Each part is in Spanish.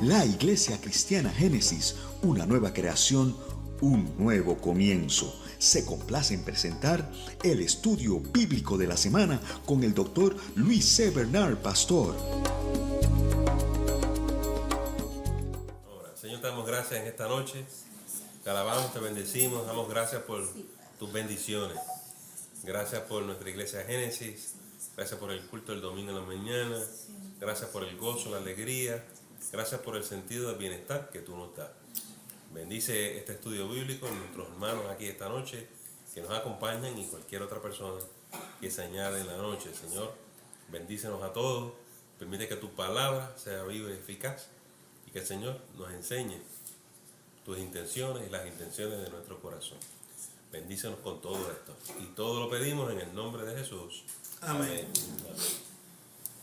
La Iglesia Cristiana Génesis, una nueva creación, un nuevo comienzo. Se complace en presentar el estudio bíblico de la semana con el doctor Luis C. Bernard, pastor. Ahora, Señor, te damos gracias en esta noche. Te alabamos, te bendecimos, damos gracias por tus bendiciones. Gracias por nuestra Iglesia Génesis. Gracias por el culto del domingo en la mañana. Gracias por el gozo, la alegría. Gracias por el sentido de bienestar que tú nos das. Bendice este estudio bíblico, nuestros hermanos aquí esta noche que nos acompañan y cualquier otra persona que se añade en la noche. Señor, bendícenos a todos. Permite que tu palabra sea viva y eficaz y que el Señor nos enseñe tus intenciones y las intenciones de nuestro corazón. Bendícenos con todo esto. Y todo lo pedimos en el nombre de Jesús. Amén.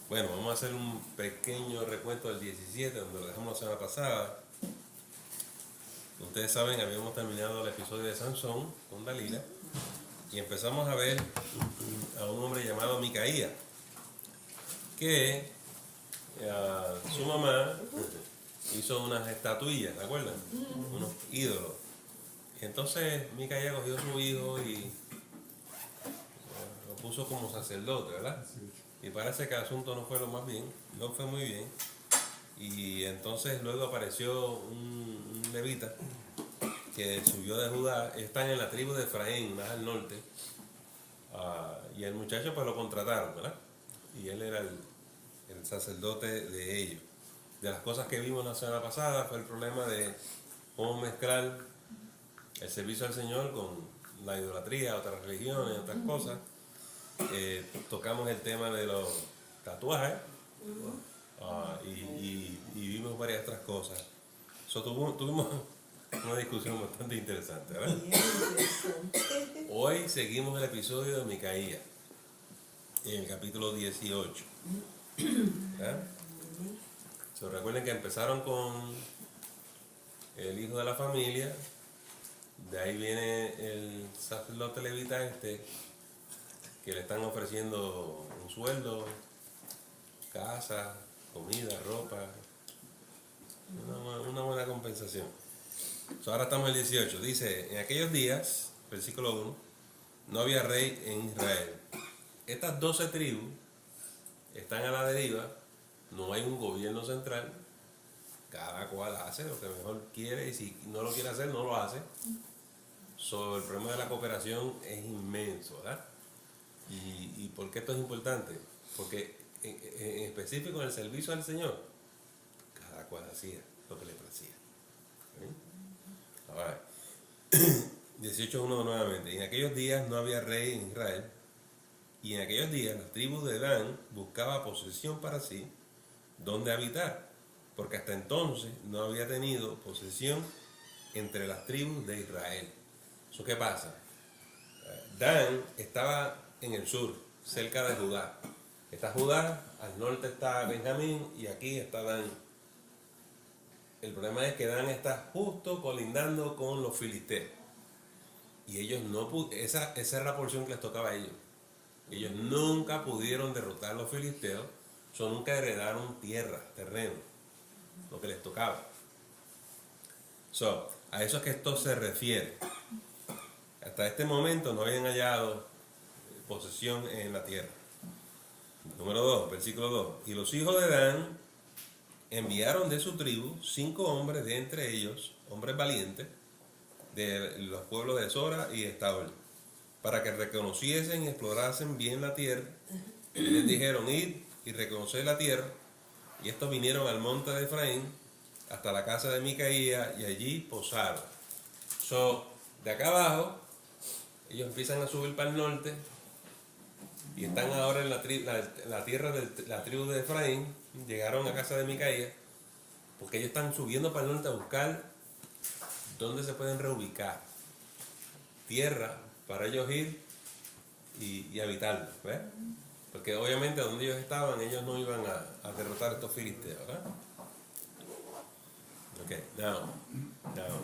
Bueno, vamos a hacer un pequeño recuento del 17, donde lo dejamos la semana pasada. Ustedes saben, habíamos terminado el episodio de Sansón con Dalila y empezamos a ver a un hombre llamado Micaía, que su mamá hizo unas estatuillas, ¿te acuerdan? Unos ídolos. Entonces Micaía cogió a su hijo y lo puso como sacerdote, ¿verdad? Y parece que el asunto no fue lo más bien, no fue muy bien. Y entonces luego apareció un levita que subió de Judá. Están en la tribu de Efraín, más al norte. Y el muchacho pues lo contrataron, ¿verdad? Y él era el sacerdote de ellos. De las cosas que vimos la semana pasada fue el problema de cómo mezclar el servicio al Señor con la idolatría, otras religiones, otras cosas. Tocamos el tema de los tatuajes y vimos varias otras cosas. Tuvimos una discusión bastante interesante, ¿verdad? Hoy seguimos el episodio de Micaía, en el capítulo 18. Recuerden que empezaron con el hijo de la familia. De ahí viene el sacerdote levita que le están ofreciendo un sueldo, casa, comida, ropa, una buena compensación. Ahora estamos en el 18. Dice, en aquellos días, versículo 1, no había rey en Israel. Estas 12 tribus están a la deriva, no hay un gobierno central, cada cual hace lo que mejor quiere y si no lo quiere hacer, no lo hace. El problema de la cooperación es inmenso, ¿verdad? ¿Y por qué esto es importante? Porque en específico en el servicio al Señor, cada cual hacía lo que le placía. Ahora, 18.1 nuevamente. En aquellos días no había rey en Israel, y en aquellos días la tribu de Dan buscaba posesión para sí, donde habitar, porque hasta entonces no había tenido posesión entre las tribus de Israel. ¿Eso qué pasa? Dan estaba en el sur, cerca de Judá. Está Judá, al norte está Benjamín y aquí está Dan. El problema es que Dan está justo colindando con los filisteos. Y ellos esa era la porción que les tocaba a ellos. Ellos nunca pudieron derrotar a los filisteos, nunca heredaron tierra, terreno, lo que les tocaba. A eso es que esto se refiere. Hasta este momento no habían hallado posesión en la tierra. Número 2, versículo 2. Y los hijos de Dan enviaron de su tribu 5 hombres de entre ellos, hombres valientes, de los pueblos de Sora y Estaol, para que reconociesen y explorasen bien la tierra. Y les dijeron, id y reconocer la tierra. Y estos vinieron al monte de Efraín hasta la casa de Micaía y allí posaron. De acá abajo, ellos empiezan a subir para el norte y están ahora en la tierra de la tribu de Efraín. Llegaron a casa de Micaía porque ellos están subiendo para el norte a buscar dónde se pueden reubicar, tierra para ellos ir y habitarlo, ¿ves? Porque obviamente donde ellos estaban, ellos no iban a derrotar a estos filisteos, ¿verdad?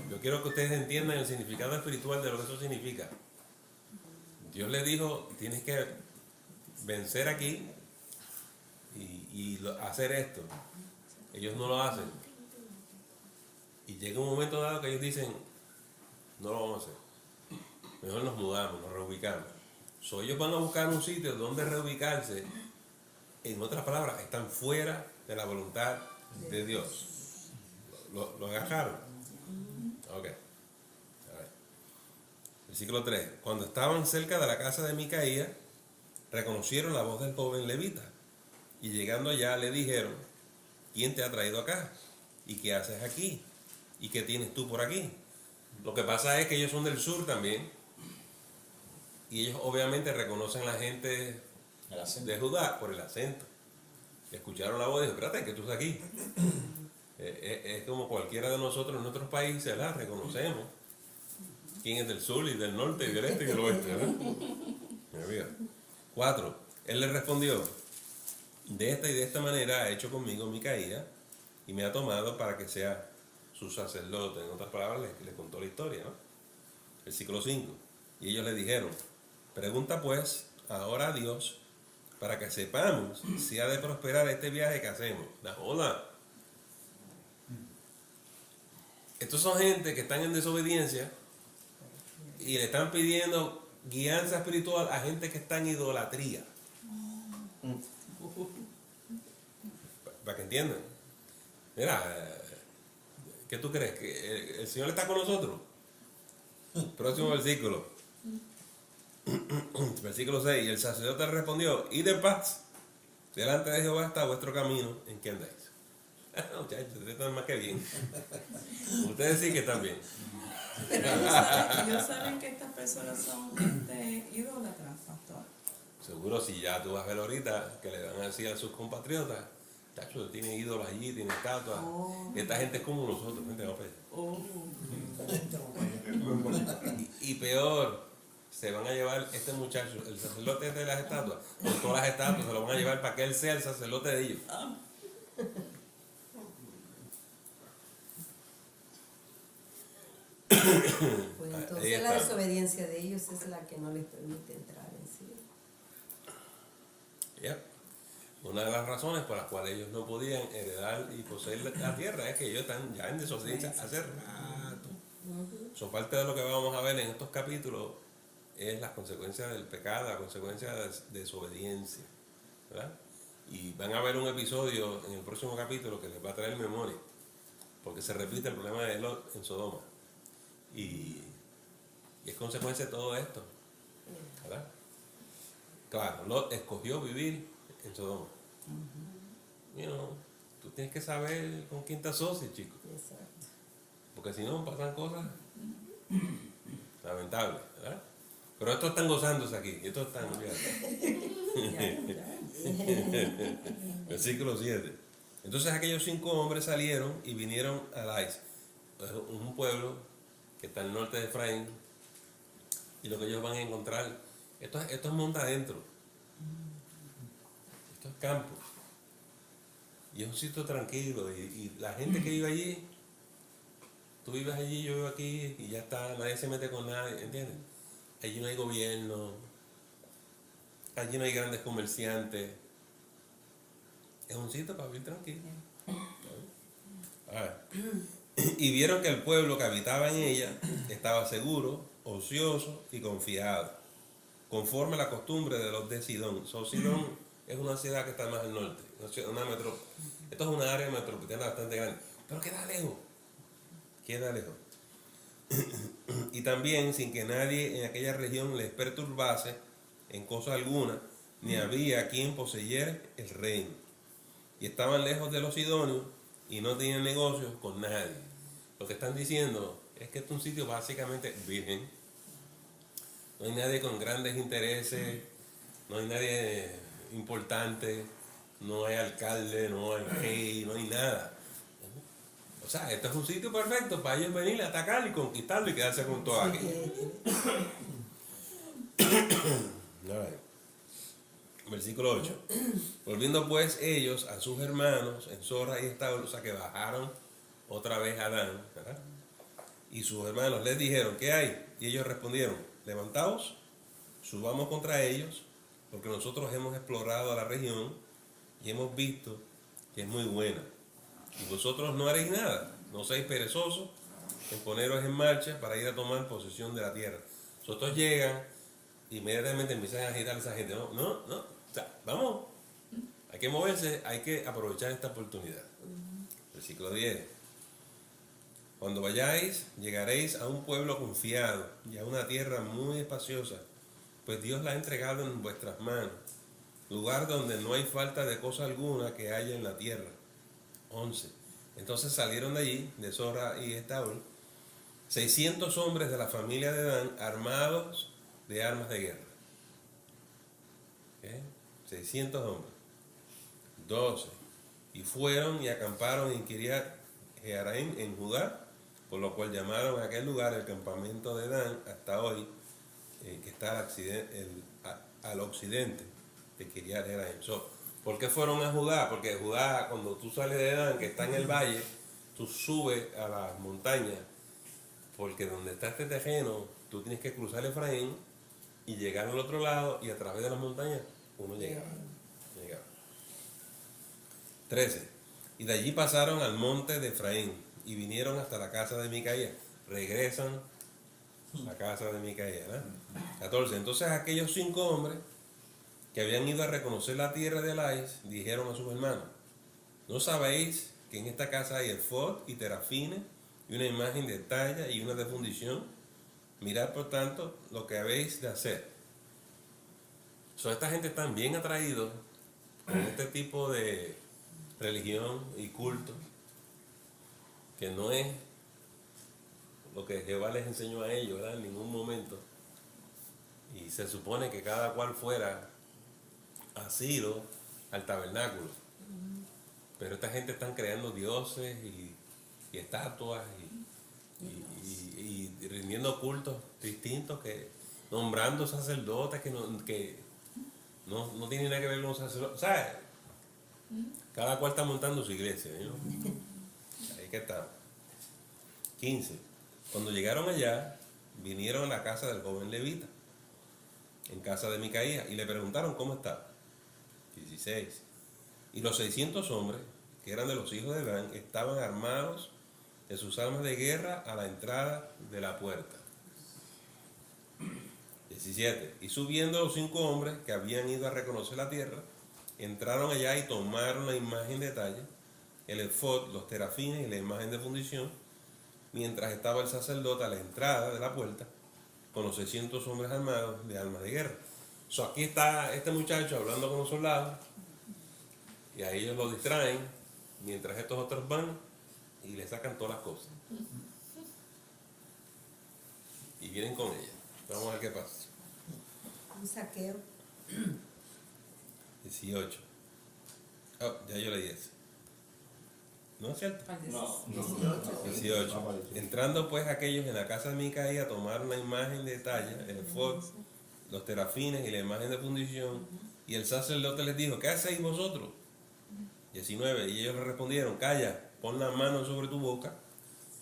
Yo quiero que ustedes entiendan el significado espiritual de lo que eso significa. Dios les dijo, tienes que vencer aquí y hacer esto. Ellos no lo hacen. Y llega un momento dado que ellos dicen, no lo vamos a hacer. Mejor nos mudamos, nos reubicamos. Ellos van a buscar un sitio donde reubicarse. En otras palabras, están fuera de la voluntad de Dios. ¿Lo agarraron? Ok. A ver. Versículo 3. Cuando estaban cerca de la casa de Micaía, reconocieron la voz del joven levita. Y llegando allá le dijeron, ¿quién te ha traído acá? ¿Y qué haces aquí? ¿Y qué tienes tú por aquí? Lo que pasa es que ellos son del sur también. Y ellos obviamente reconocen a la gente de Judá por el acento. Escucharon la voz y dijeron, espérate, que tú estás aquí. Es como cualquiera de nosotros en nuestros países, ¿verdad? Reconocemos quién es del sur y del norte y del este y del oeste, ¿verdad? 4. Él le respondió, de esta y de esta manera ha hecho conmigo Micaía y me ha tomado para que sea su sacerdote. En otras palabras, le contó la historia, ¿no? Versículo 5. Y ellos le dijeron, pregunta pues ahora a Dios para que sepamos si ha de prosperar este viaje que hacemos. Hola. Estos son gente que están en desobediencia y le están pidiendo guianza espiritual a gente que está en idolatría. Para que entiendan. Mira, ¿qué tú crees? ¿Que el Señor está con nosotros? Próximo versículo. Versículo 6. Y el sacerdote respondió, id en paz. Delante de Jehová está vuestro camino, ¿en qué andáis? Muchachos, ustedes están más que bien. Ustedes sí que están bien. Pero ellos saben que estas personas son idólatras, pastor. Seguro si ya tú vas a ver ahorita que le van a decir a sus compatriotas, chacho, tiene ídolos allí, tiene estatuas. Esta gente es como nosotros, gente va a pedir. Y peor, se van a llevar este muchacho, el sacerdote de las estatuas, con todas las estatuas, se lo van a llevar para que él sea el sacerdote de ellos. Pues entonces la desobediencia de ellos es la que no les permite entrar en sí. Yeah. Una de las razones por las cuales ellos no podían heredar y poseer la tierra es que ellos están ya en desobediencia hace rato. So, parte de lo que vamos a ver en estos capítulos es las consecuencias del pecado, las consecuencias de desobediencia, ¿verdad? Y van a ver un episodio en el próximo capítulo que les va a traer memoria, porque se repite el problema de Lot en Sodoma. Y es consecuencia de todo esto, ¿verdad? Claro, Lot escogió vivir en Sodoma. Tú tienes que saber con quién te asocias, chicos. Exacto. Porque si no, pasan cosas lamentables, ¿verdad? Pero estos están gozándose aquí, y estos están... Versículo 7. Entonces aquellos 5 hombres salieron y vinieron a Lais, un pueblo que está al norte de Efraín, y lo que ellos van a encontrar, esto es monte adentro, esto es campo, y es un sitio tranquilo, y la gente que vive allí, tú vives allí, yo vivo aquí, y ya está, nadie se mete con nadie, ¿entiendes? Allí no hay gobierno, allí no hay grandes comerciantes, es un sitio para vivir tranquilo. Y vieron que el pueblo que habitaba en ella estaba seguro, ocioso y confiado, conforme a la costumbre de los de Sidón. Sidón es una ciudad que está más al norte, una metrópoli. Esto es una área metropolitana bastante grande, pero queda lejos. Y también sin que nadie en aquella región les perturbase en cosa alguna, ni había quien poseyera el reino. Y estaban lejos de los sidonios y no tenían negocios con nadie. Lo que están diciendo es que este es un sitio básicamente virgen. No hay nadie con grandes intereses, no hay nadie importante, no hay alcalde, no hay rey, no hay nada. O sea, este es un sitio perfecto para ellos venir a atacar y conquistarlo y quedarse con todo aquí. Versículo 8. Volviendo pues ellos a sus hermanos en Zorra y Estaol, o sea que bajaron otra vez a Dan, ¿verdad? Y sus hermanos les dijeron, ¿qué hay? Y ellos respondieron, levantaos, subamos contra ellos, porque nosotros hemos explorado la región y hemos visto que es muy buena. Y vosotros no haréis nada. No seáis perezosos en poneros en marcha para ir a tomar posesión de la tierra. Nosotros llegan, inmediatamente empiezan a agitar a esa gente. No, o sea, vamos. Hay que moverse, hay que aprovechar esta oportunidad. Versículo 10. Cuando vayáis, llegaréis a un pueblo confiado y a una tierra muy espaciosa, pues Dios la ha entregado en vuestras manos, lugar donde no hay falta de cosa alguna que haya en la tierra. 11. Entonces salieron de allí, de Zorra y Estaol, 600 hombres de la familia de Dan, armados de armas de guerra. ¿Okay? 600 hombres. 12. Y fueron y acamparon en Kiriat Jearim en Judá, por lo cual llamaron a aquel lugar el campamento de Dan hasta hoy, que está al occidente de Kiriat Jearim. ¿Por qué fueron a Judá? Porque Judá, cuando tú sales de Dan, que está en el valle, tú subes a las montañas, porque donde está este terreno, tú tienes que cruzar Efraín y llegar al otro lado, y a través de las montañas uno llegaba. 13. Y de allí pasaron al monte de Efraín y vinieron hasta la casa de Micaía. Regresan a la casa de Micaía, ¿no? 14. Entonces aquellos 5 hombres que habían ido a reconocer la tierra de Lais dijeron a sus hermanos: ¿no sabéis que en esta casa hay efod y terafines y una imagen de talla y una de fundición? Mirad por tanto lo que habéis de hacer. Esta gente está bien atraídos con este tipo de religión y culto, que no es lo que Jehová les enseñó a ellos, ¿verdad? En ningún momento. Y se supone que cada cual fuera asido al tabernáculo. Pero esta gente están creando dioses y estatuas y rindiendo cultos distintos, que nombrando sacerdotes que no tienen nada que ver con los sacerdotes. ¿Sabes? Cada cual está montando su iglesia, ¿no? Ahí que está. 15. Cuando llegaron allá, vinieron a la casa del joven levita, en casa de Micaía, y le preguntaron cómo estaba. 16. Y los 600 hombres, que eran de los hijos de Dan, estaban armados de sus armas de guerra a la entrada de la puerta. 17. Y subiendo los 5 hombres que habían ido a reconocer la tierra, entraron allá y tomaron la imagen de talla, el efod, los terafines y la imagen de fundición, mientras estaba el sacerdote a la entrada de la puerta con los 600 hombres armados de armas de guerra. Aquí está este muchacho hablando con los soldados, y a ellos lo distraen mientras estos otros van y le sacan todas las cosas y vienen con ella. Vamos a ver qué pasa. Un saqueo. 18. Ya yo leí eso. ¿No es cierto? No. 18. Entrando pues aquellos en la casa de Micaía, tomaron la imagen de talla, el efod, los terafines y la imagen de fundición, y el sacerdote les dijo: ¿qué hacéis vosotros? 19. Y ellos le respondieron: calla, pon la mano sobre tu boca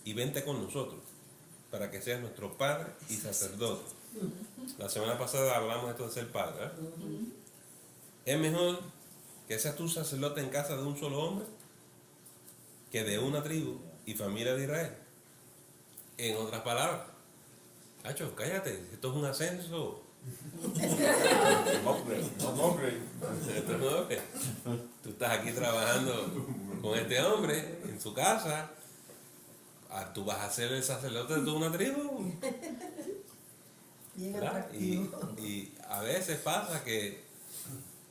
y vente con nosotros, para que seas nuestro padre y sacerdote. La semana pasada hablamos de esto de ser padre, ¿verdad? Es mejor que seas tú sacerdote en casa de un solo hombre que de una tribu y familia de Israel. En otras palabras, Cacho, cállate, esto es un ascenso. Esto no es. Tú estás aquí trabajando con este hombre en su casa. Tú vas a ser el sacerdote de toda una tribu. ¿Verdad? Y a veces pasa que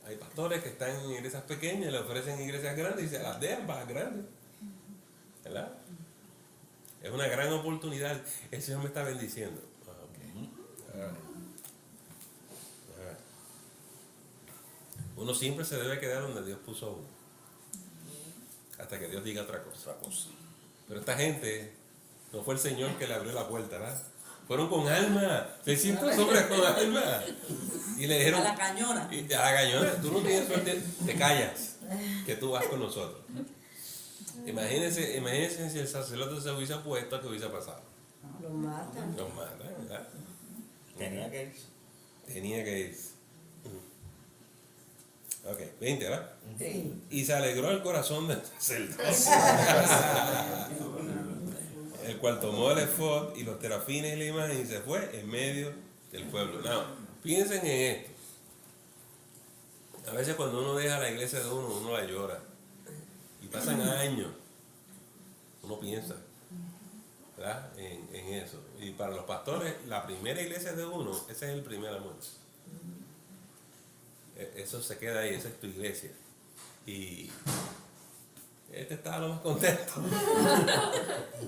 hay pastores que están en iglesias pequeñas y le ofrecen iglesias grandes y se las dejan para grandes. ¿Verdad? Es una gran oportunidad. El Señor me está bendiciendo. Uno siempre se debe quedar donde Dios puso a uno, hasta que Dios diga otra cosa. Pero esta gente, no fue el Señor que le abrió la puerta, ¿verdad? Fueron con alma, 600 hombres con alma. Y le dijeron: a la cañona. A la cañona, tú no tienes suerte, te callas, que tú vas con nosotros. Imagínense si el sacerdote se hubiese puesto, ¿qué hubiese pasado? Lo matan. Los matan, ¿verdad? Tenía que ir. Tenía que ir. Ok, 20, ¿verdad? Sí. Y se alegró el corazón del sacerdote. cual tomó el efod y los terafines y la imagen y se fue en medio del pueblo. No, piensen en esto. A veces cuando uno deja la iglesia de uno, uno la llora. Y pasan años. Uno piensa, ¿verdad? En eso. Y para los pastores, la primera iglesia de uno, ese es el primer amor. Eso se queda ahí, esa es tu iglesia. Y este estaba lo más contento.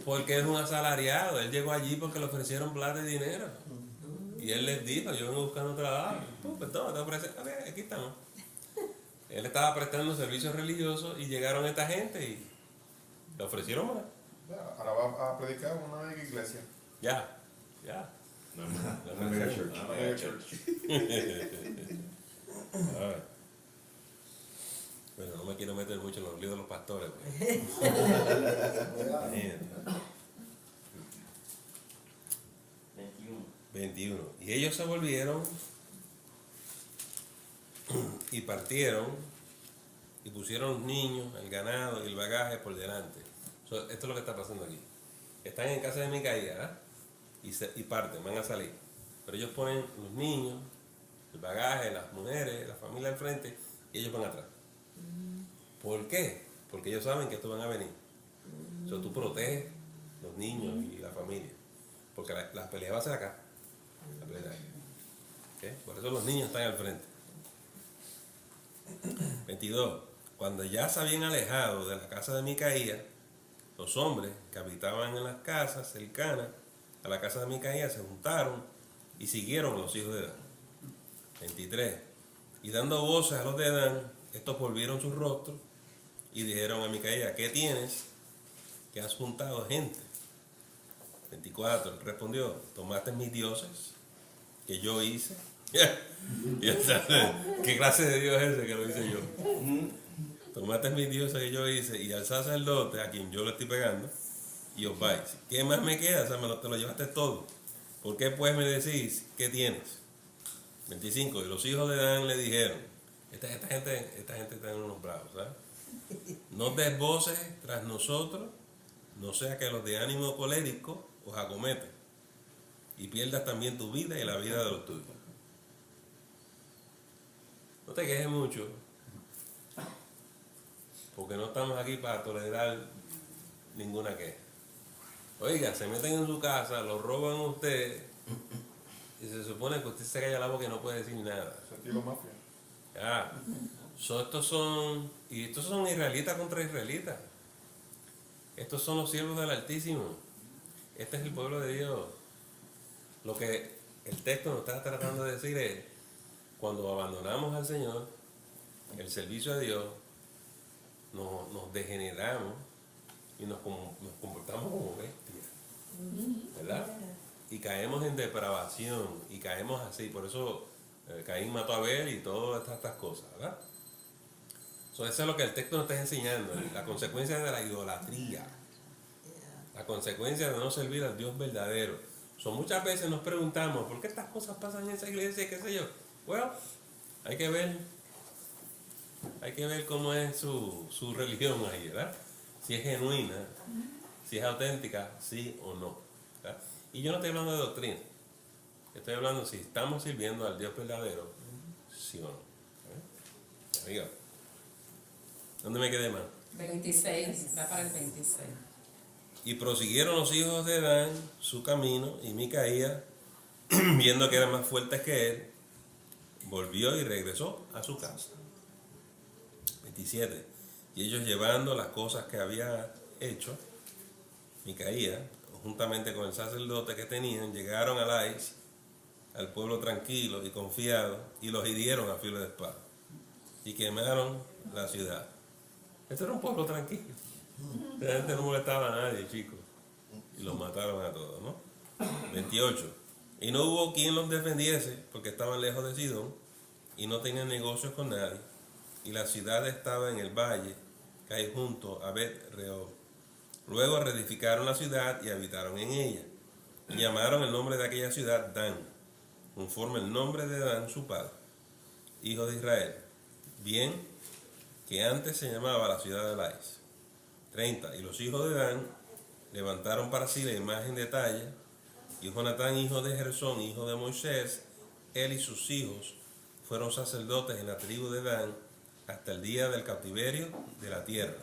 Porque es un asalariado. Él llegó allí porque le ofrecieron plata y dinero. Y él les dijo, yo vengo buscando trabajo. Pues toma, te ofrecen. A ver, aquí estamos. Él estaba prestando servicios religiosos y llegaron esta gente y le ofrecieron más. Ahora va a predicar en una mega iglesia. Ya. Una mega church. Una mega church. A ver. Bueno, no me quiero meter mucho en los líos de los pastores. Pues. Imagínate. 21. Y ellos se volvieron y partieron y pusieron los niños, el ganado y el bagaje por delante. Esto es lo que está pasando aquí. Están en casa de Micaía, ¿verdad? Y parten, van a salir. Pero ellos ponen los niños, el bagaje, las mujeres, la familia al frente y ellos van atrás. ¿Por qué? Porque ellos saben que estos van a venir. Tú proteges los niños y la familia. Porque la pelea va a ser acá. La pelea. ¿Okay? Por eso los niños están al frente. 22. Cuando ya se habían alejado de la casa de Micaía, los hombres que habitaban en las casas cercanas a la casa de Micaía se juntaron y siguieron a los hijos de Dan. 23. Y dando voces a los de Dan, estos volvieron sus rostros y dijeron a Micaía, ¿qué tienes? Que has juntado gente. 24. Él respondió, tomaste mis dioses que yo hice. ¿Qué clase de Dios es ese que lo hice yo? Tomaste mis dioses que yo hice y al sacerdote a quien yo le estoy pegando y os vais. ¿Qué más me queda? O sea, te lo llevaste todo. ¿Por qué pues me decís qué tienes? 25. Y los hijos de Dan le dijeron, esta gente está en unos bravos, ¿sabes? No des voces tras nosotros, no sea que los de ánimo colérico os acometen y pierdas también tu vida y la vida de los tuyos. No te quejes mucho, porque no estamos aquí para tolerar ninguna queja. Oiga, se meten en su casa, lo roban a usted y se supone que usted se calla la boca y no puede decir nada. Estilo mafia. Estos son israelitas contra israelitas. Estos son los siervos del Altísimo. Este es el pueblo de Dios. Lo que el texto nos está tratando de decir es, cuando abandonamos al Señor, el servicio a Dios, nos degeneramos y nos comportamos como bestias, ¿verdad? Y caemos en depravación y caemos así. Por eso Caín mató a Abel y todas estas cosas, ¿verdad? Eso es lo que el texto nos está enseñando, la consecuencia de la idolatría, la consecuencia de no servir al Dios verdadero. Muchas veces nos preguntamos, ¿por qué estas cosas pasan en esa iglesia? ¿Qué sé yo? Bueno, hay que ver cómo es su religión ahí, ¿verdad? Si es genuina, si es auténtica, sí o no, ¿verdad? Y yo no estoy hablando de doctrina, estoy hablando si estamos sirviendo al Dios verdadero, sí o no. Amigo, ¿dónde me quedé más? 26, va para el 26. Y prosiguieron los hijos de Dan su camino, y Micaía, viendo que eran más fuertes que él, volvió y regresó a su casa. 27. Y ellos llevando las cosas que había hecho, Micaía, juntamente con el sacerdote que tenían, llegaron a Lais, al pueblo tranquilo y confiado, y los hirieron a filo de espada, y quemaron la ciudad. Este era un pueblo tranquilo. La gente no molestaba a nadie, chicos. Y los mataron a todos, ¿no? 28. Y no hubo quien los defendiese, porque estaban lejos de Sidón, y no tenían negocios con nadie. Y la ciudad estaba en el valle, que hay junto a Bet-rehob. Luego reedificaron la ciudad y habitaron en ella. Y llamaron el nombre de aquella ciudad Dan, conforme el nombre de Dan, su padre, hijo de Israel. Bien, que antes se llamaba la ciudad de Lais. 30. Y los hijos de Dan levantaron para sí la imagen de talla, y Jonatán, hijo de Gersón, hijo de Moisés, él y sus hijos fueron sacerdotes en la tribu de Dan hasta el día del cautiverio de la tierra.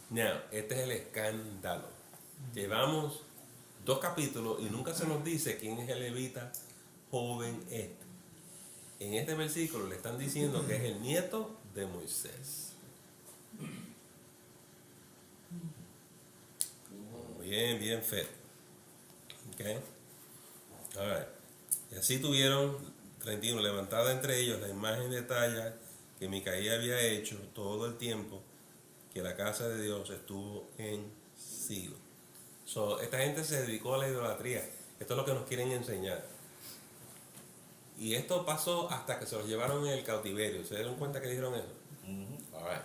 Now, este es el escándalo. Llevamos 2 capítulos y nunca se nos dice quién es el levita joven este. En este versículo le están diciendo que es el nieto de Moisés. Bien feo. Okay. All right. Y así tuvieron 31 levantada entre ellos la imagen de talla que Micaía había hecho todo el tiempo que la casa de Dios estuvo en Silo. So, esta gente se dedicó a la idolatría. Esto es lo que nos quieren enseñar. Y esto pasó hasta que se los llevaron en el cautiverio. ¿Se dieron cuenta que dijeron eso? All right.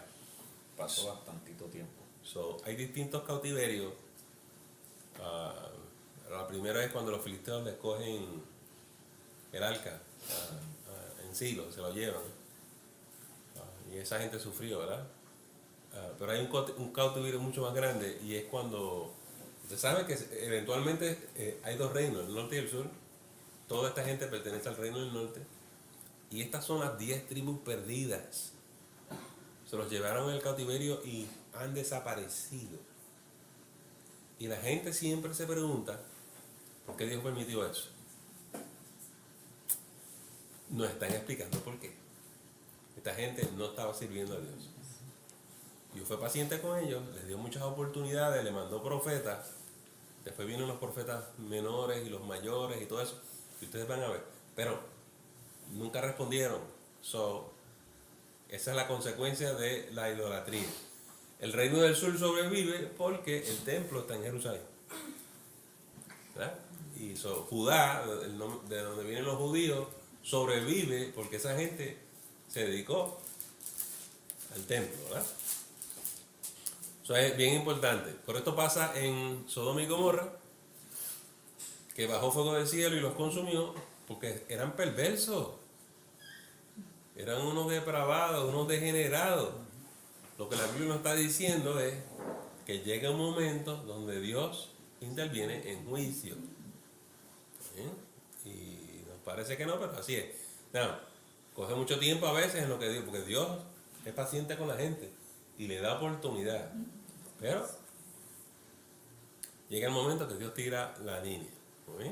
Pasó bastantito tiempo. So, hay distintos cautiverios. La primera es cuando los filisteos les cogen el arca en Silo, se lo llevan. Y esa gente sufrió, ¿verdad? Pero hay un cautiverio mucho más grande, y es cuando usted sabe que eventualmente hay 2 reinos, el norte y el sur. Toda esta gente pertenece al reino del norte, y estas son las 10 tribus perdidas. Se los llevaron en el cautiverio y han desaparecido. Y la gente siempre se pregunta, ¿por qué Dios permitió eso? No están explicando por qué. Esta gente no estaba sirviendo a Dios. Dios fue paciente con ellos, les dio muchas oportunidades, le mandó profetas. Después vienen los profetas menores y los mayores y todo eso, que ustedes van a ver. Pero nunca respondieron. Esa es la consecuencia de la idolatría. El reino del sur sobrevive porque el templo está en Jerusalén, ¿verdad? Y Judá, de donde vienen los judíos, sobrevive porque esa gente se dedicó al templo, ¿verdad? Eso es bien importante. Por esto pasa en Sodoma y Gomorra, que bajó fuego del cielo y los consumió porque eran perversos, eran unos depravados, unos degenerados. Lo que la Biblia nos está diciendo es que llega un momento donde Dios interviene en juicio. Y nos parece que no, pero así es. No, coge mucho tiempo a veces en lo que Dios, porque Dios es paciente con la gente y le da oportunidad. Pero llega el momento que Dios tira la línea. ¿Sí?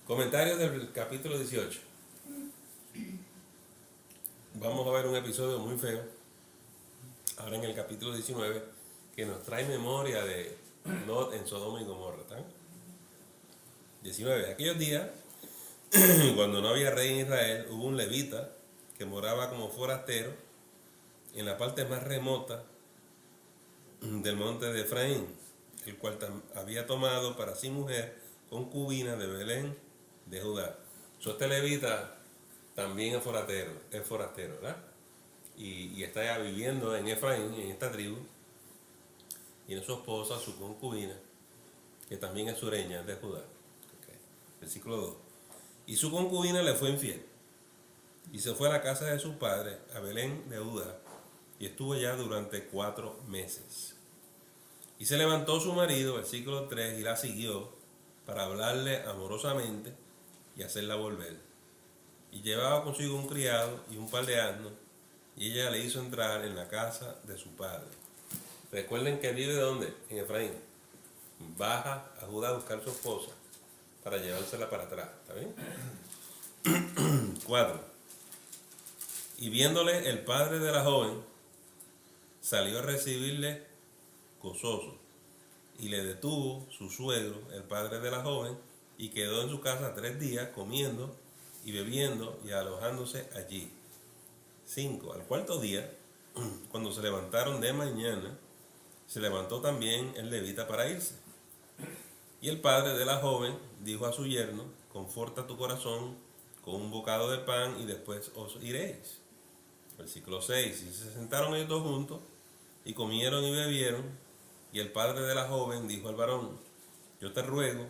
Comentarios del capítulo 18. Vamos a ver un episodio muy feo ahora en el capítulo 19, que nos trae memoria de Lot en Sodoma y Gomorra. ¿Tá? 19. Aquellos días, cuando no había rey en Israel, hubo un levita que moraba como forastero en la parte más remota del monte de Efraín, el cual había tomado para sí mujer concubina de Belén de Judá. Este levita también es forastero, ¿verdad? Y está ya viviendo en Efraín, en esta tribu, y en su esposa, su concubina, que también es sureña, de Judá. Okay. Versículo 2. Y su concubina le fue infiel, y se fue a la casa de su padre, a Belén de Judá, y estuvo allá durante 4 meses. Y se levantó su marido, versículo 3, y la siguió para hablarle amorosamente y hacerla volver. Y llevaba consigo un criado y un par de asnos, y ella le hizo entrar en la casa de su padre. Recuerden que vive ¿dónde? En Efraín. Baja a Judá a buscar su esposa para llevársela para atrás. ¿Está bien? 4. Y viéndole el padre de la joven, salió a recibirle gozoso, y le detuvo su suegro, el padre de la joven, y quedó en su casa 3 días comiendo y bebiendo y alojándose allí. 5. Al 4.º día, cuando se levantaron de mañana, se levantó también el levita para irse. Y el padre de la joven dijo a su yerno: conforta tu corazón con un bocado de pan y después os iréis. Versículo 6. Y se sentaron ellos 2 juntos y comieron y bebieron. Y el padre de la joven dijo al varón: yo te ruego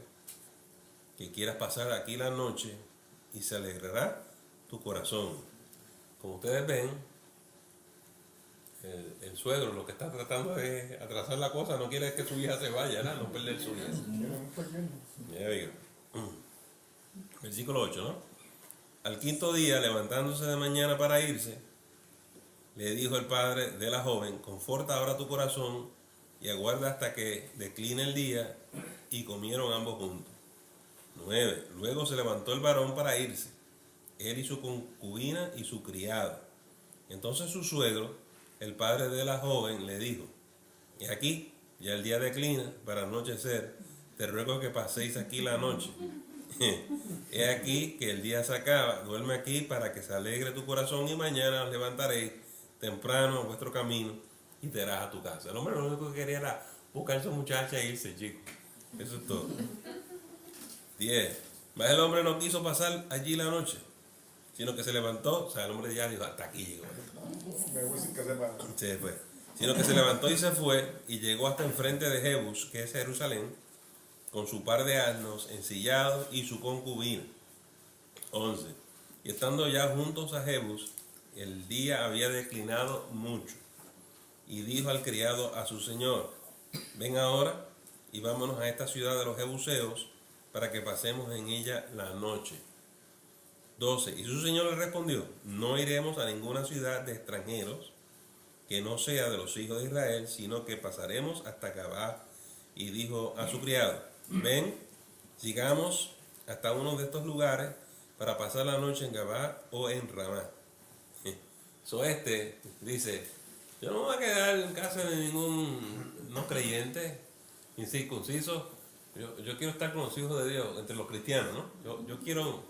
que quieras pasar aquí la noche y se alegrará tu corazón. Como ustedes ven, el suegro lo que está tratando es atrasar la cosa, no quiere que su hija se vaya, ¿no? No perder su hija. Ya digo. Versículo 8, ¿no? Al quinto día, levantándose de mañana para irse, le dijo el padre de la joven: conforta ahora tu corazón y aguarda hasta que decline el día. Y comieron ambos juntos. 9. Luego se levantó el varón para irse, él y su concubina y su criado. Entonces su suegro, el padre de la joven, le dijo: y aquí, ya el día declina para anochecer, te ruego que paséis aquí la noche. He aquí que el día se acaba, duerme aquí para que se alegre tu corazón, y mañana os levantaréis temprano a vuestro camino y te irás a tu casa. El hombre lo único que quería era buscar a su muchacha e irse, chico. Eso es todo. 10. Mas el hombre no quiso pasar allí la noche, sino que se levantó. O sea, el hombre ya dijo: hasta aquí llegó. Me voy sin que sepa. Se fue. Sino que se levantó y se fue, y llegó hasta enfrente de Jebus, que es Jerusalén, con su par de asnos ensillados y su concubina. 11. Y estando ya juntos a Jebus, el día había declinado mucho. Y dijo al criado a su señor: ven ahora y vámonos a esta ciudad de los jebuseos para que pasemos en ella la noche. 12. Y su señor le respondió: no iremos a ninguna ciudad de extranjeros que no sea de los hijos de Israel, sino que pasaremos hasta Gabá. Y dijo a su criado: ven, sigamos hasta uno de estos lugares para pasar la noche en Gabá o en Ramá. Dice: yo no me voy a quedar en casa de ningún no creyente, incircunciso. Yo quiero estar con los hijos de Dios, entre los cristianos, ¿no? Yo quiero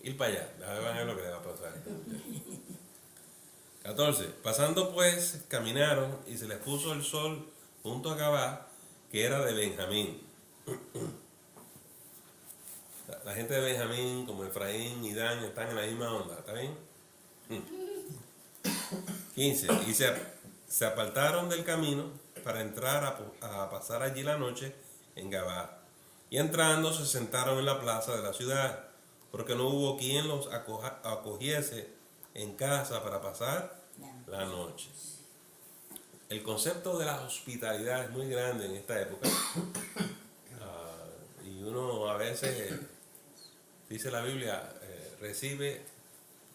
ir para allá. A ver lo que le va a pasar. 14. Pasando pues, caminaron, y se les puso el sol junto a Gabá, que era de Benjamín. La gente de Benjamín, como Efraín y Dan, están en la misma onda, ¿está bien? 15. Y se apartaron del camino para entrar a pasar allí la noche en Gabá. Y entrando se sentaron en la plaza de la ciudad, porque no hubo quien los acogiese en casa para pasar la noche. El concepto de la hospitalidad es muy grande en esta época. Y uno a veces, dice la Biblia, recibe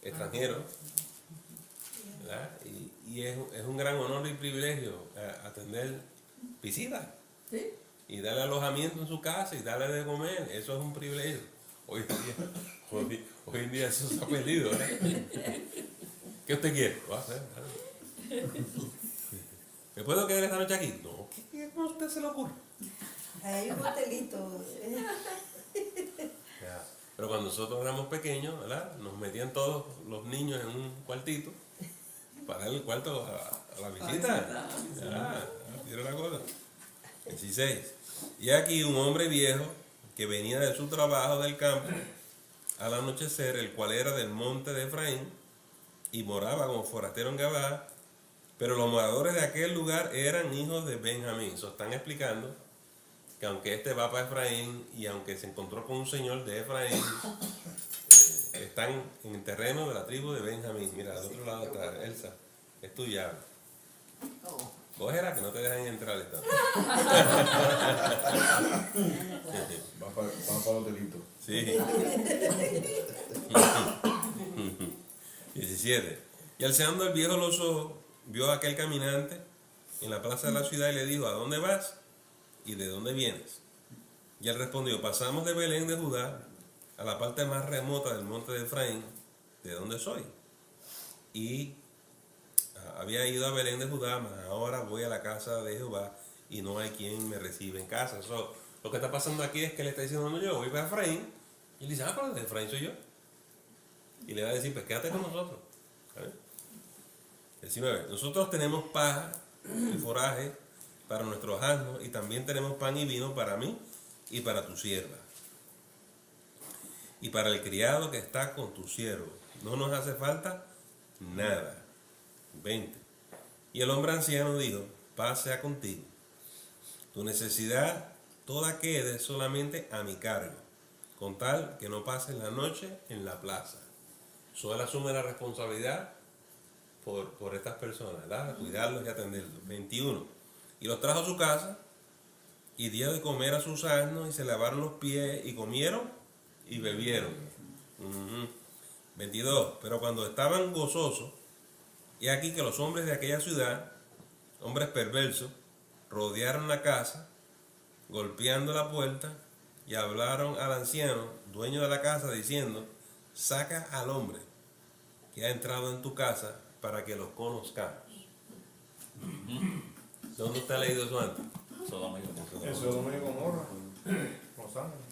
extranjeros, ¿verdad? Y es un gran honor y privilegio atender visitas. ¿Sí? Y darle alojamiento en su casa y darle de comer. Eso es un privilegio. Hoy en día eso se ha perdido, ¿eh? ¿Qué usted quiere? ¿Me puedo quedar esta noche aquí? No. ¿Cómo a usted se le ocurre? Hay un hotelito. Ya. Pero cuando nosotros éramos pequeños, ¿verdad? Nos metían todos los niños en un cuartito para dar el cuarto a la visita. Ya, era la cosa. 16. Y aquí un hombre viejo que venía de su trabajo del campo al anochecer, el cual era del monte de Efraín, y moraba como forastero en Gabá, pero los moradores de aquel lugar eran hijos de Benjamín. Eso están explicando que aunque este va para Efraín y aunque se encontró con un señor de Efraín, están en el terreno de la tribu de Benjamín. Mira, al otro lado está Elsa, es tuya. Cógela que no te dejan entrar esta. Van para el hotelito. Sí. 17. Y alzando el viejo los ojos, vio a aquel caminante en la plaza de la ciudad y le dijo: ¿a dónde vas? ¿Y de dónde vienes? Y él respondió: pasamos de Belén de Judá a la parte más remota del monte de Efraín, de donde soy. Y había ido a Belén de Judá, mas ahora voy a la casa de Jehová y no hay quien me reciba en casa. Lo que está pasando aquí es que le está diciendo: no, yo voy para Efraín. Y él dice: pero de Efraín soy yo. Y le va a decir: pues quédate con nosotros. ¿Sabes? 19. Nosotros tenemos paja y foraje para nuestros asnos, y también tenemos pan y vino para mí y para tu sierva, y para el criado que está con tu siervo. No nos hace falta nada. 20. Y el hombre anciano dijo: paz sea contigo. Tu necesidad toda quede solamente a mi cargo, con tal que no pases la noche en la plaza. Él asume la responsabilidad por estas personas, ¿verdad? A cuidarlos y atenderlos. 21. Y los trajo a su casa y dio de comer a sus asnos y se lavaron los pies y comieron y bebieron. 22. Pero cuando estaban gozosos, y aquí que los hombres de aquella ciudad, hombres perversos, rodearon la casa, golpeando la puerta, y hablaron al anciano, dueño de la casa, diciendo: saca al hombre que ha entrado en tu casa para que lo conozcamos. ¿Dónde está leído eso antes? Sodoma y Gomorra. En Sodoma y Gomorra. Los Ángeles.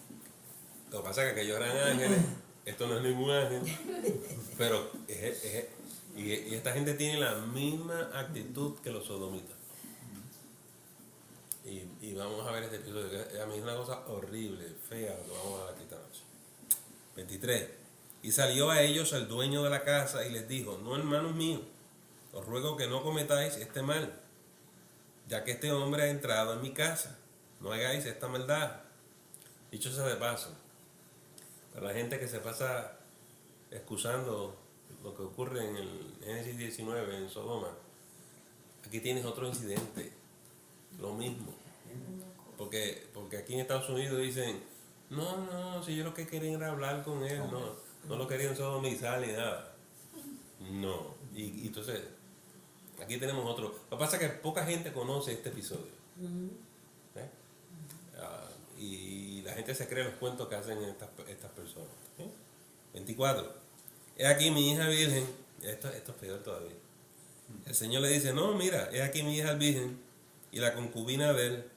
Lo que pasa es que aquellos eran ángeles, esto no es ningún ángel, pero y esta gente tiene la misma actitud que los sodomitas. Y vamos a ver este episodio, que a mí es una cosa horrible, fea, lo que vamos a ver aquí esta noche. 23. Y salió a ellos el dueño de la casa y les dijo: no, hermanos míos, os ruego que no cometáis este mal, ya que este hombre ha entrado en mi casa. No hagáis esta maldad. Dicho sea de paso, para la gente que se pasa excusando lo que ocurre en el Génesis 19 en Sodoma, aquí tienes otro incidente, lo mismo. Porque aquí en Estados Unidos dicen: no, si yo lo que quería era hablar con él, no lo querían sodomizar ni nada. No, y entonces aquí tenemos otro. Lo que pasa es que poca gente conoce este episodio. ¿Eh? Y la gente se cree los cuentos que hacen estas personas. 24. He aquí mi hija virgen. Esto es peor todavía. El Señor le dice: no, mira, he aquí mi hija virgen y la concubina de él.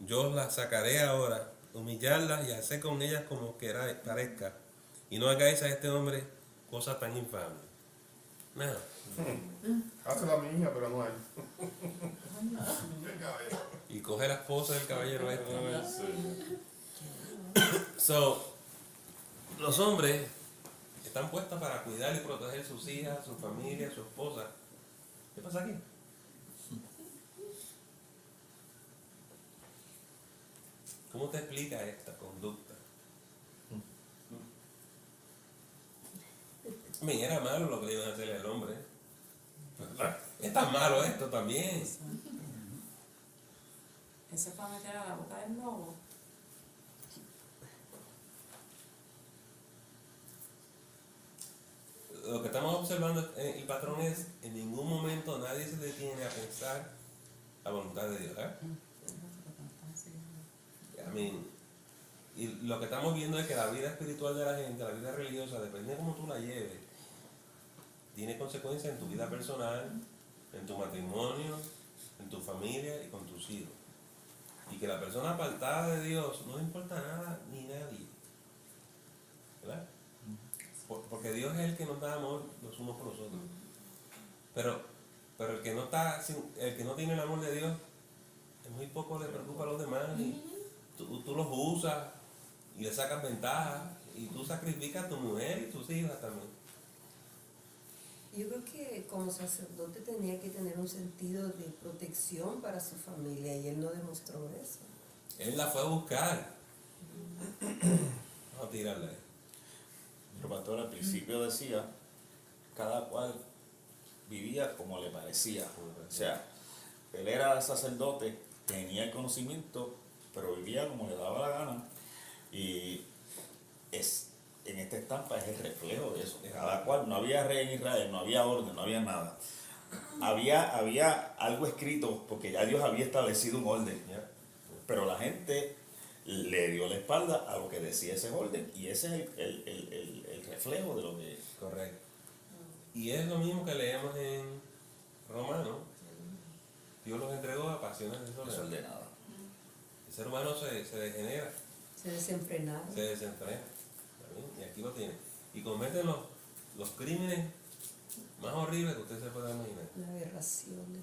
Yo la sacaré ahora, humillarla y hacer con ellas como parezca. Y no hagáis a este hombre cosa tan infame. Nada. Hace la mía, pero no hay. Y coge la esposa del caballero este. So, los hombres están puestos para cuidar y proteger sus hijas, su familia, su esposa. ¿Qué pasa aquí? ¿Cómo te explica esta conducta? Era malo lo que le iban a hacerle al hombre. Es tan malo esto también. Eso fue a meter a la boca del lobo. Lo que estamos observando, el patrón es: en ningún momento nadie se detiene a pensar la voluntad de Dios. Y lo que estamos viendo es que la vida espiritual de la gente, la vida religiosa, depende de cómo tú la lleves, tiene consecuencias en tu vida personal, en tu matrimonio, en tu familia y con tus hijos. Y que la persona apartada de Dios no le importa nada ni nadie, ¿verdad? Porque Dios es el que nos da amor los unos por los otros. Pero el que no tiene el amor de Dios, es muy poco le preocupa a los demás. Y tú los usas y le sacas ventaja, y tú sacrificas a tu mujer y tus hijas también. Yo creo que como sacerdote tenía que tener un sentido de protección para su familia y él no demostró eso. Él la fue a buscar. Vamos a tirarla ahí. Pero pastor, al principio decía, cada cual vivía como le parecía. O sea, él era sacerdote, tenía el conocimiento, pero vivía como le daba la gana. Y en esta estampa es el reflejo de eso. Cada cual, no había rey en Israel, no había orden, no había nada. Había algo escrito, porque ya Dios había establecido un orden. Pero la gente le dio la espalda a lo que decía ese orden, y ese es el reflejo de lo que... Correcto. Y es lo mismo que leemos en Romanos. Dios los entregó a pasiones desordenadas. El ser humano se degenera, Se desenfrenaron. se desenfrena. ¿Está bien? Y aquí lo tiene. Y cometen los crímenes más horribles que usted se pueda imaginar. Las aberraciones.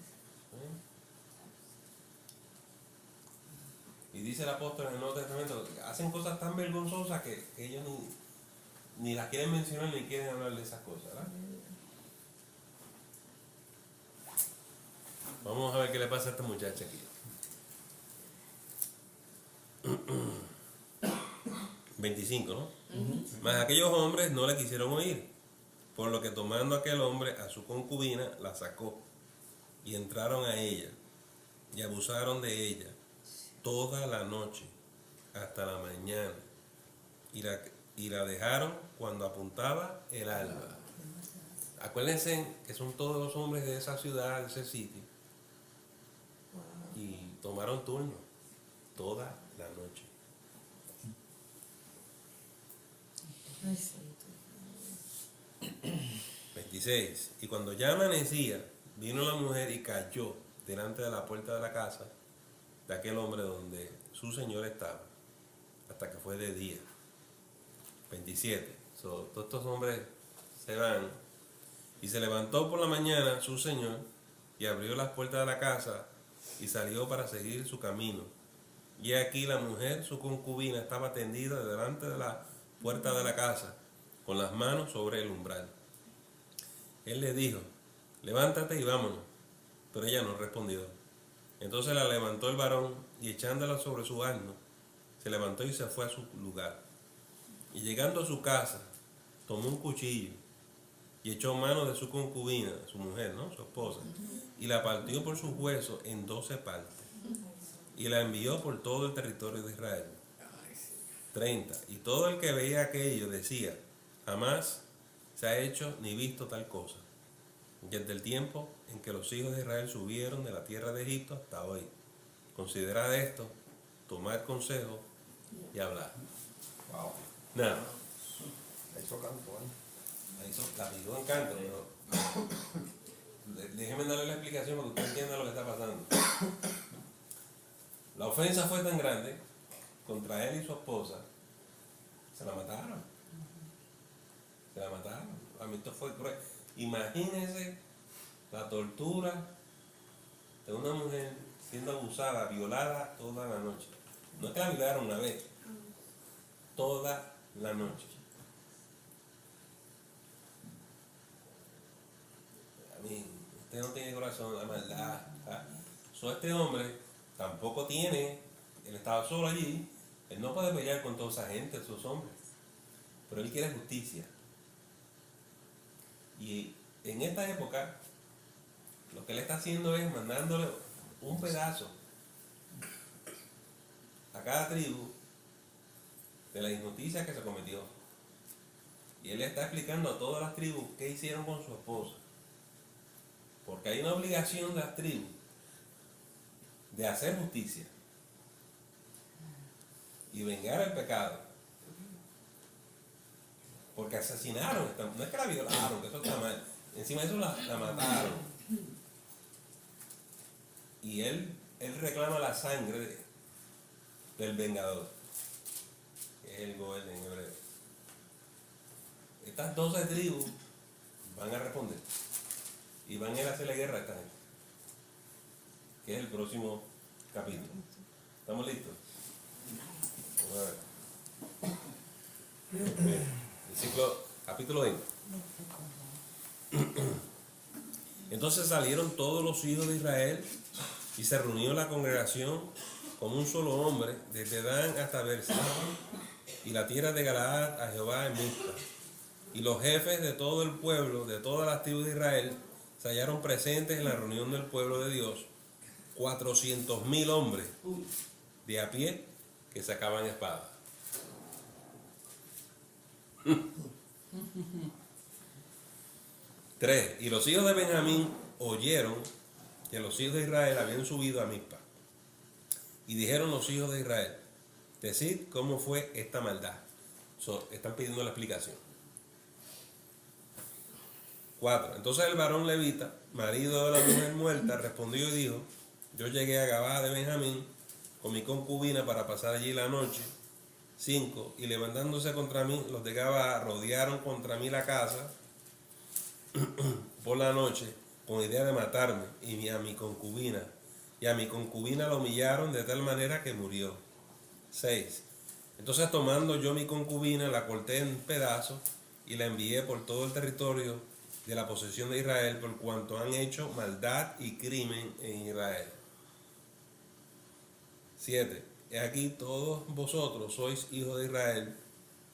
Y dice el apóstol en el Nuevo Testamento que hacen cosas tan vergonzosas que ellos ni las quieren mencionar ni quieren hablar de esas cosas, ¿verdad? Vamos a ver qué le pasa a esta muchacha aquí. 25, ¿no? Mas aquellos hombres no le quisieron oír, Por lo que tomando aquel hombre a su concubina, la sacó, y entraron a ella, y abusaron de ella toda la noche hasta la mañana, y la dejaron cuando apuntaba el alba. Acuérdense que son todos los hombres de esa ciudad, de ese sitio, y tomaron turno toda la noche. Ay, sí. 26. Y cuando ya amanecía, vino la mujer y cayó delante de la puerta de la casa de aquel hombre donde su señor estaba, hasta que fue de día. 27. Todos estos hombres se van, y se levantó por la mañana su señor, y abrió las puertas de la casa, y salió para seguir su camino. Y aquí la mujer, su concubina, estaba tendida delante de la puerta de la casa, con las manos sobre el umbral. Él le dijo: levántate y vámonos. Pero ella no respondió. Entonces la levantó el varón, y echándola sobre su asno, se levantó y se fue a su lugar. Y llegando a su casa, tomó un cuchillo, y echó mano de su concubina, su mujer, ¿no?, su esposa, y la partió por sus huesos en 12 partes, y la envió por todo el territorio de Israel. 30. Y todo el que veía aquello decía: jamás se ha hecho ni visto tal cosa, desde el tiempo en que los hijos de Israel subieron de la tierra de Egipto hasta hoy. Considerad esto, tomad consejo y hablar. Wow. Nada. Ahí hizo canto, ¿eh? Ahí la pidió en canto, pero déjeme darle la explicación para que usted entienda lo que está pasando. La ofensa fue tan grande contra él y su esposa, se la mataron. Se la mataron. A mí esto fue cruel. Imagínense la tortura de una mujer siendo abusada, violada toda la noche. No es que la violaron una vez, toda la noche. A mí, usted no tiene corazón, la maldad. Este hombre tampoco tiene, él estaba solo allí, él no puede pelear con toda esa gente, esos hombres, pero él quiere justicia. Y en esta época, lo que él está haciendo es mandándole un pedazo a cada tribu de la injusticia que se cometió. Y él está explicando a todas las tribus qué hicieron con su esposa. Porque hay una obligación de las tribus de hacer justicia y vengar el pecado. Porque asesinaron, no es que la violaron, que eso está mal. Encima de eso la mataron. Y él reclama la sangre del vengador, que es el Goel en hebreo. Estas 12 tribus van a responder y van a ir a hacer la guerra a esta gente, que es el próximo capítulo. ¿Estamos listos? Vamos a ver. Bien. Capítulo 20. Entonces salieron todos los hijos de Israel y se reunió la congregación como un solo hombre, desde Dan hasta Berseba, y la tierra de Galaad a Jehová en Mizpa. Y los jefes de todo el pueblo, de todas las tribus de Israel, se hallaron presentes en la reunión del pueblo de Dios, 400,000 hombres de a pie que sacaban espada. 3. Y los hijos de Benjamín oyeron que los hijos de Israel habían subido a Mizpa. Y dijeron los hijos de Israel: decid cómo fue esta maldad. Están pidiendo la explicación. 4. Entonces el varón levita, marido de la mujer muerta, respondió y dijo: yo llegué a Gabá de Benjamín con mi concubina para pasar allí la noche. 5. Y levantándose contra mí, los de Gabá rodearon contra mí la casa por la noche con idea de matarme y a mi concubina. Y a mi concubina la humillaron de tal manera que murió. 6. Entonces tomando yo mi concubina, la corté en pedazos y la envié por todo el territorio de la posesión de Israel, por cuanto han hecho maldad y crimen en Israel. 7. He aquí todos vosotros sois hijos de Israel,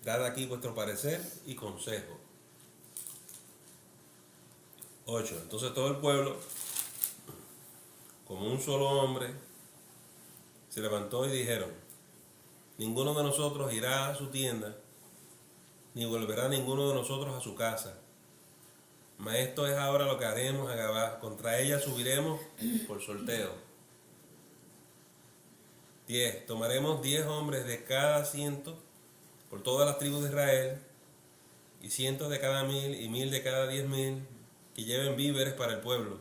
dad aquí vuestro parecer y consejo. 8. Entonces todo el pueblo, como un solo hombre, se levantó y dijeron: ninguno de nosotros irá a su tienda, ni volverá ninguno de nosotros a su casa. Mas esto es ahora lo que haremos a Gabá. Contra ella subiremos por sorteo. 10. Tomaremos 10 hombres de cada 100 por todas las tribus de Israel, y 100 de cada 1000, y 1000 de cada 10,000, que lleven víveres para el pueblo,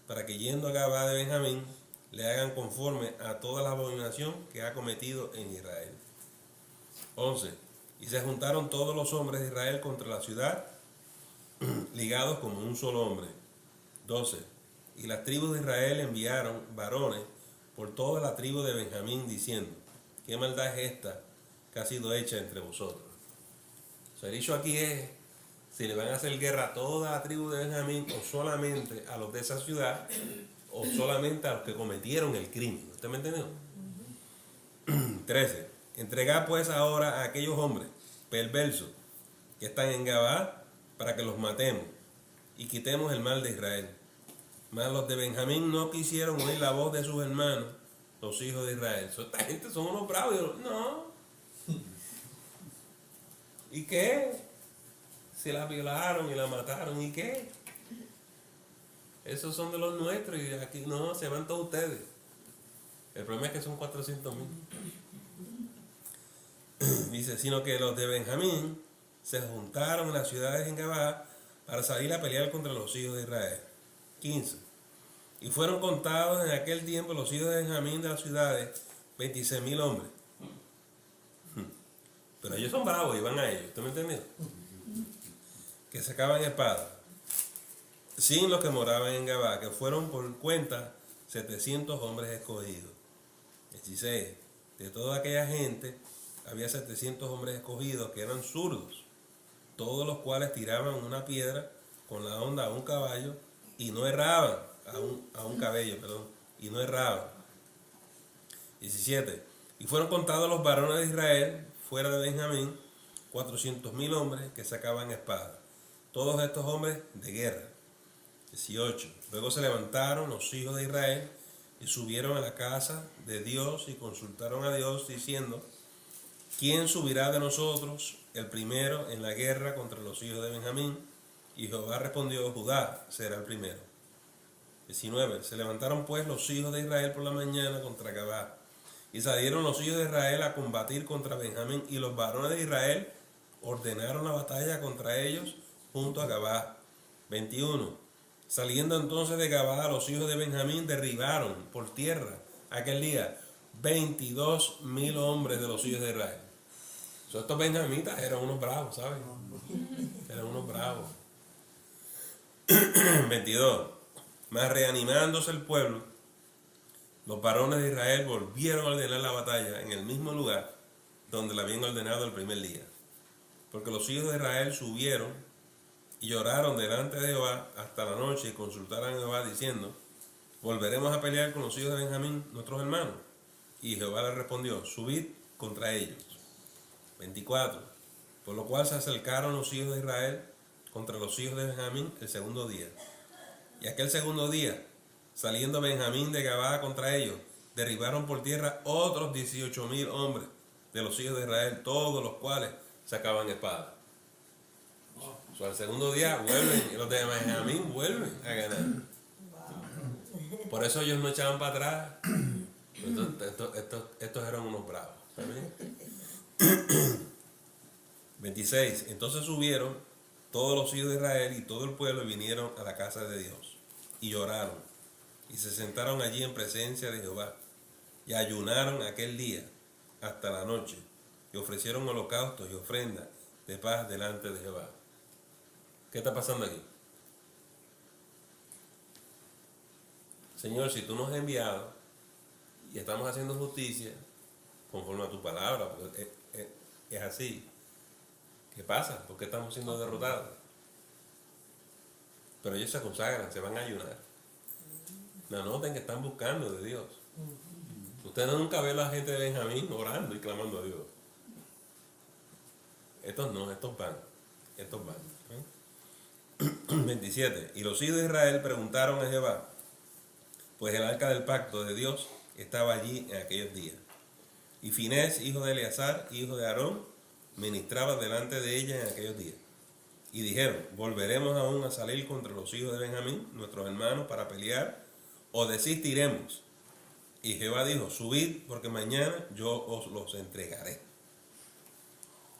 para que yendo a Gabá de Benjamín, le hagan conforme a toda la abominación que ha cometido en Israel. 11. Y se juntaron todos los hombres de Israel contra la ciudad, ligados como un solo hombre. 12. Y las tribus de Israel enviaron varones por toda la tribu de Benjamín, diciendo: ¿qué maldad es esta que ha sido hecha entre vosotros? O sea, el dicho aquí es si le van a hacer guerra a toda la tribu de Benjamín, o solamente a los de esa ciudad, o solamente a los que cometieron el crimen. ¿Usted me entendió? 13. Entregad pues ahora a aquellos hombres perversos que están en Gabá, para que los matemos y quitemos el mal de Israel. Mas los de Benjamín no quisieron oír la voz de sus hermanos, los hijos de Israel. Esta gente son unos bravos. No. ¿Y qué? Si la violaron y la mataron, ¿y qué? Esos son de los nuestros y aquí no, se van todos ustedes. El problema es que son 400,000. Dice, sino que los de Benjamín se juntaron en las ciudades en Gabá para salir a pelear contra los hijos de Israel. 15. Y fueron contados en aquel tiempo los hijos de Benjamín de las ciudades 26,000 hombres. Pero ellos son bravos y van a ellos, ¿usted me entendió? Que sacaban espada, sin los que moraban en Gabá, que fueron por cuenta 700 hombres escogidos. 16. De toda aquella gente había 700 hombres escogidos que eran zurdos, todos los cuales tiraban una piedra con la honda a un caballo y no erraban, a un cabello, perdón, y no erraban. 17. Y fueron contados los varones de Israel, fuera de Benjamín, 400,000 hombres que sacaban espada, todos estos hombres de guerra. 18. Luego se levantaron los hijos de Israel y subieron a la casa de Dios y consultaron a Dios diciendo: ¿quién subirá de nosotros el primero en la guerra contra los hijos de Benjamín? Y Jehová respondió: Judá será el primero. 19. Se levantaron pues los hijos de Israel por la mañana contra Gabá, y salieron los hijos de Israel a combatir contra Benjamín, y los varones de Israel ordenaron la batalla contra ellos junto a Gabá. 21. Saliendo entonces de Gabá, los hijos de Benjamín derribaron por tierra aquel día 22,000 hombres de los hijos de Israel. Estos benjamitas eran unos bravos, ¿saben? Eran unos bravos. 22. Mas reanimándose el pueblo, los varones de Israel volvieron a ordenar la batalla en el mismo lugar donde la habían ordenado el primer día. Porque los hijos de Israel subieron y lloraron delante de Jehová hasta la noche y consultaron a Jehová diciendo: ¿volveremos a pelear con los hijos de Benjamín, nuestros hermanos? Y Jehová les respondió: subid contra ellos. 24. Por lo cual se acercaron los hijos de Israel contra los hijos de Benjamín el segundo día. Y aquel segundo día, saliendo Benjamín de Gabá contra ellos, derribaron por tierra otros 18,000 hombres de los hijos de Israel, todos los cuales sacaban espada. O sea, el segundo día vuelven, y los de Benjamín vuelven a ganar. Por eso ellos no echaban para atrás. Estos eran unos bravos. ¿Está bien? 26. Entonces subieron todos los hijos de Israel y todo el pueblo y vinieron a la casa de Dios y lloraron y se sentaron allí en presencia de Jehová y ayunaron aquel día hasta la noche y ofrecieron holocaustos y ofrendas de paz delante de Jehová. ¿Qué está pasando aquí? Señor, si tú nos has enviado y estamos haciendo justicia conforme a tu palabra, porque es así, ¿qué pasa? ¿Por qué estamos siendo derrotados? Pero ellos se consagran, se van a ayunar. No noten que están buscando de Dios. Ustedes nunca ven a la gente de Benjamín orando y clamando a Dios. Estos no, estos van. 27. Y los hijos de Israel preguntaron a Jehová, pues el arca del pacto de Dios estaba allí en aquellos días. Y Finés, hijo de Eleazar, hijo de Aarón, ministraba delante de ella en aquellos días. Y dijeron, ¿volveremos aún a salir contra los hijos de Benjamín, nuestros hermanos, para pelear? ¿O desistiremos? Y Jehová dijo, subid, porque mañana yo os los entregaré.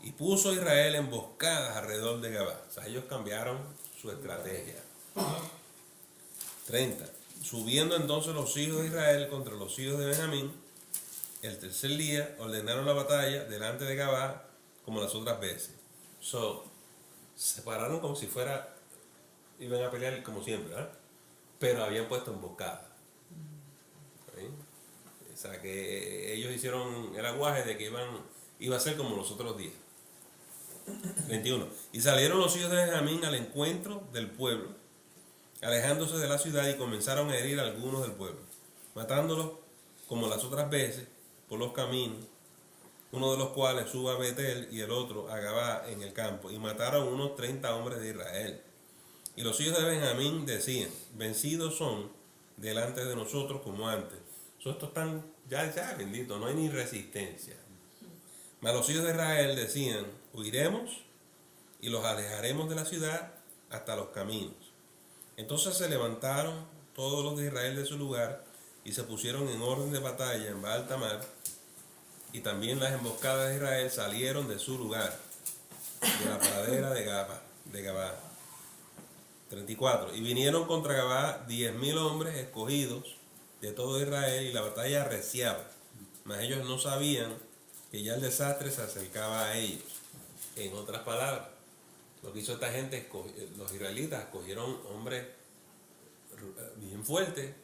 Y puso Israel emboscadas alrededor de Gabá. O sea, ellos cambiaron su estrategia. 30. Subiendo entonces los hijos de Israel contra los hijos de Benjamín, el tercer día ordenaron la batalla delante de Gabá como las otras veces. Se pararon como si iban a pelear como siempre, ¿eh? Pero habían puesto emboscadas. ¿Sí? O sea que ellos hicieron el aguaje de que iba a ser como los otros días. 21. Y salieron los hijos de Benjamín al encuentro del pueblo, alejándose de la ciudad, y comenzaron a herir a algunos del pueblo, matándolos como las otras veces por los caminos, uno de los cuales sube a Betel y el otro a Gabá en el campo, y mataron unos 30 hombres de Israel. Y los hijos de Benjamín decían, vencidos son delante de nosotros como antes. Estos están ya bendito, no hay ni resistencia. Mas los hijos de Israel decían, huiremos y los alejaremos de la ciudad hasta los caminos. Entonces se levantaron todos los de Israel de su lugar y se pusieron en orden de batalla en Baal-Tamar, y también las emboscadas de Israel salieron de su lugar, de la pradera de Gabá. 34. Y vinieron contra Gabá 10,000 hombres escogidos de todo Israel, y la batalla arreciaba, mas ellos no sabían que ya el desastre se acercaba a ellos. En otras palabras, lo que hizo esta gente, los israelitas escogieron hombres bien fuertes